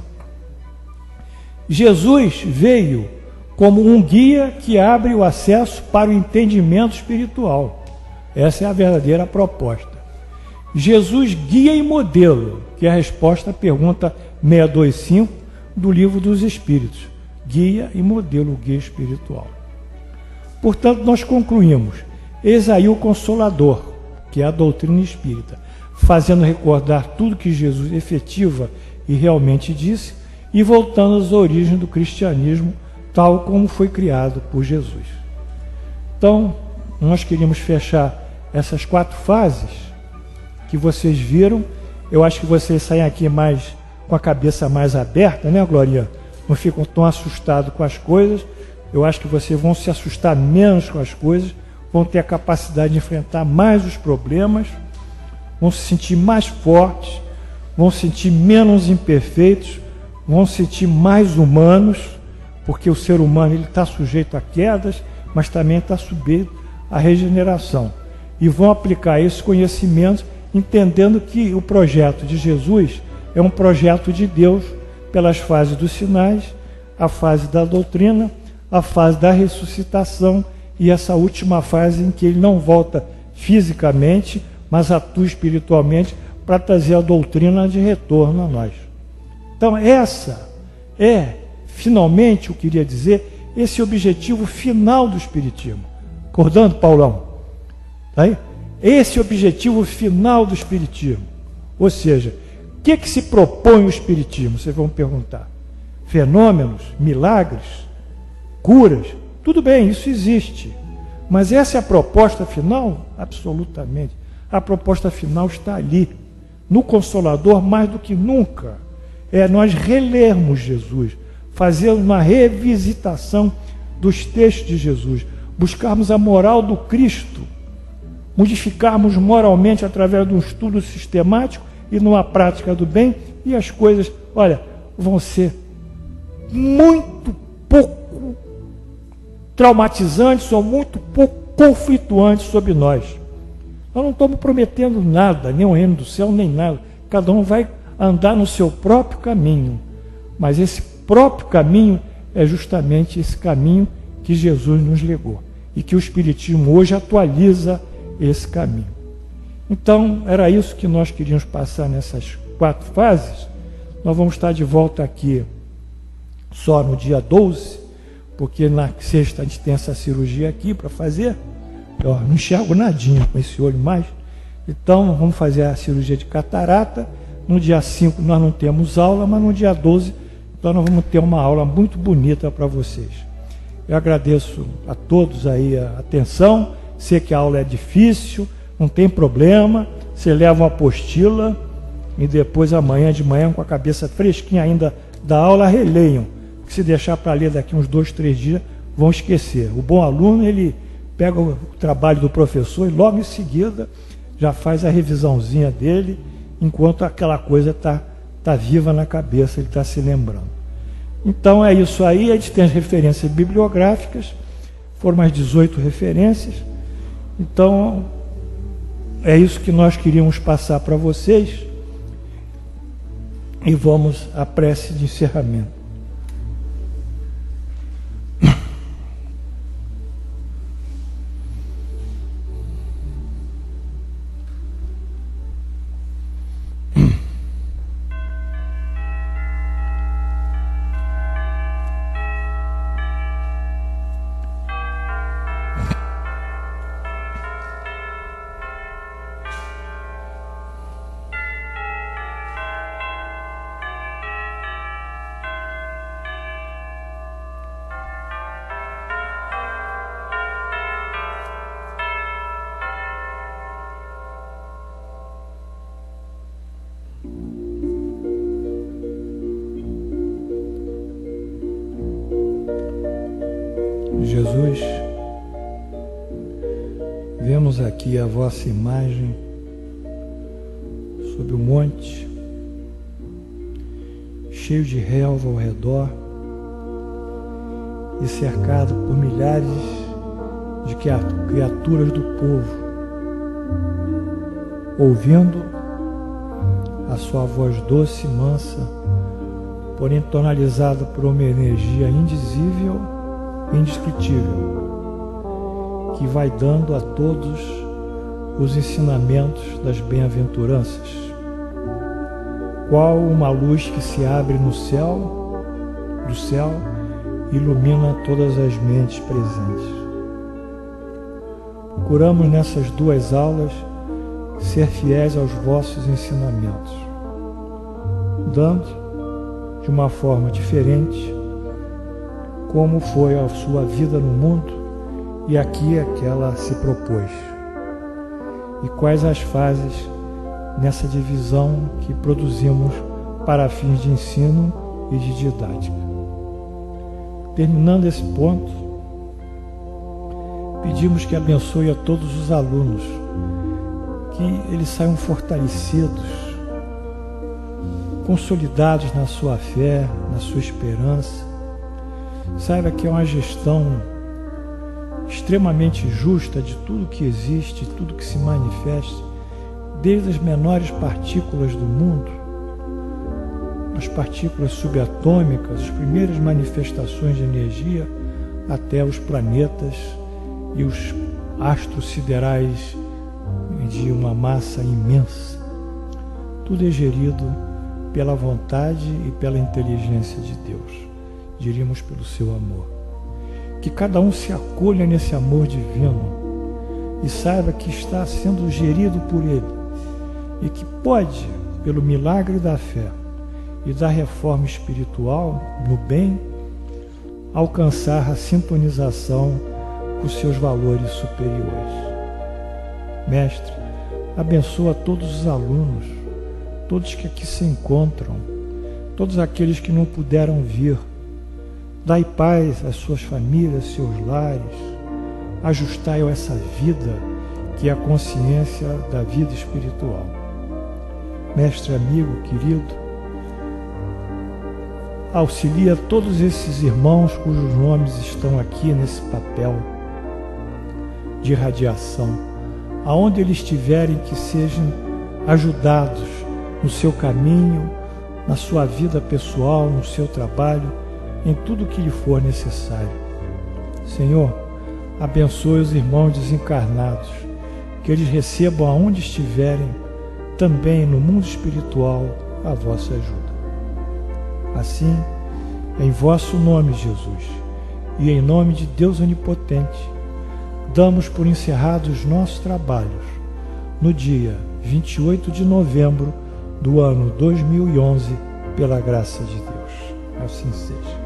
Jesus veio como um guia que abre o acesso para o entendimento espiritual. Essa é a verdadeira proposta. Jesus guia e modelo, que é a resposta à pergunta 625 do Livro dos Espíritos. Guia e modelo, guia espiritual. Portanto, nós concluímos: eis aí o Consolador, que é a doutrina espírita, fazendo recordar tudo que Jesus efetiva e realmente disse, e voltando às origens do cristianismo, tal como foi criado por Jesus. Então, nós queríamos fechar essas 4 fases que vocês viram. Eu acho que vocês saem aqui com a cabeça mais aberta, né, Glorinha? Não ficam tão assustados com as coisas. Eu acho que vocês vão se assustar menos com as coisas, vão ter a capacidade de enfrentar mais os problemas, vão se sentir mais fortes, vão se sentir menos imperfeitos, vão se sentir mais humanos, porque o ser humano está sujeito a quedas, mas também está sujeito à regeneração. E vão aplicar esses conhecimentos entendendo que o projeto de Jesus é um projeto de Deus pelas fases dos sinais, a fase da doutrina, a fase da ressuscitação e essa última fase em que ele não volta fisicamente, mas atua espiritualmente para trazer a doutrina de retorno a nós. Então essa é, finalmente, eu queria dizer, esse objetivo final do Espiritismo. Acordando, Paulão? Tá aí? Esse objetivo final do Espiritismo. Ou seja, o que se propõe o Espiritismo? Vocês vão perguntar. Fenômenos, milagres, curas, tudo bem, isso existe. Mas essa é a proposta final? Absolutamente. A proposta final está ali, no Consolador, mais do que nunca. É nós relermos Jesus, fazermos uma revisitação dos textos de Jesus, buscarmos a moral do Cristo, modificarmos moralmente através de um estudo sistemático e numa prática do bem, e as coisas, olha, vão ser muito pouco traumatizantes ou muito pouco conflituantes sobre nós. Nós não estamos prometendo nada, nem o reino do céu, nem nada. Cada um vai andar no seu próprio caminho. Mas esse próprio caminho é justamente esse caminho que Jesus nos legou. E que o Espiritismo hoje atualiza esse caminho. Então, era isso que nós queríamos passar nessas 4 fases. Nós vamos estar de volta aqui só no dia 12, porque na sexta a gente tem essa cirurgia aqui para fazer. Eu não enxergo nadinha com esse olho mais. Então, vamos fazer a cirurgia de catarata. No dia 5 nós não temos aula, mas no dia 12 então nós vamos ter uma aula muito bonita para vocês. Eu agradeço a todos aí a atenção. Sei que a aula é difícil, não tem problema. Você leva uma apostila e depois amanhã de manhã, com a cabeça fresquinha ainda da aula, releiam. Porque se deixar para ler daqui uns 2, 3 dias, vão esquecer. O bom aluno, ele pega o trabalho do professor e logo em seguida já faz a revisãozinha dele, enquanto aquela coisa está viva na cabeça, ele está se lembrando. Então é isso aí. A gente tem as referências bibliográficas, foram mais 18 referências. Então é isso que nós queríamos passar para vocês. E vamos à prece de encerramento. Jesus, vemos aqui a vossa imagem sob o monte, cheio de relva ao redor e cercado por milhares de criaturas do povo, ouvindo a sua voz doce e mansa, porém tonalizada por uma energia indizível, indescritível, que vai dando a todos os ensinamentos das bem-aventuranças, qual uma luz que se abre no céu, do céu, ilumina todas as mentes presentes. Procuramos nessas 2 aulas ser fiéis aos vossos ensinamentos, dando de uma forma diferente como foi a sua vida no mundo e aqui é que ela se propôs. E quais as fases nessa divisão que produzimos para fins de ensino e de didática. Terminando esse ponto, pedimos que abençoe a todos os alunos, que eles saiam fortalecidos, consolidados na sua fé, na sua esperança. Saiba que é uma gestão extremamente justa de tudo que existe, tudo que se manifesta, desde as menores partículas do mundo, as partículas subatômicas, as primeiras manifestações de energia, até os planetas e os astros siderais de uma massa imensa. Tudo é gerido pela vontade e pela inteligência de Deus, diríamos pelo seu amor. Que cada um se acolha nesse amor divino e saiba que está sendo gerido por Ele e que pode, pelo milagre da fé e da reforma espiritual no bem, alcançar a sintonização com seus valores superiores. Mestre, abençoa todos os alunos, todos que aqui se encontram, todos aqueles que não puderam vir. Dai paz às suas famílias, seus lares, ajustai essa vida que é a consciência da vida espiritual. Mestre, amigo, querido, auxilia todos esses irmãos cujos nomes estão aqui nesse papel de radiação, aonde eles estiverem, que sejam ajudados no seu caminho, na sua vida pessoal, no seu trabalho, em tudo que lhe for necessário. Senhor, abençoe os irmãos desencarnados, que eles recebam aonde estiverem, também no mundo espiritual, a vossa ajuda. Assim, em vosso nome, Jesus, e em nome de Deus Onipotente, damos por encerrados os nossos trabalhos no dia 28 de novembro do ano 2011, pela graça de Deus. Assim seja.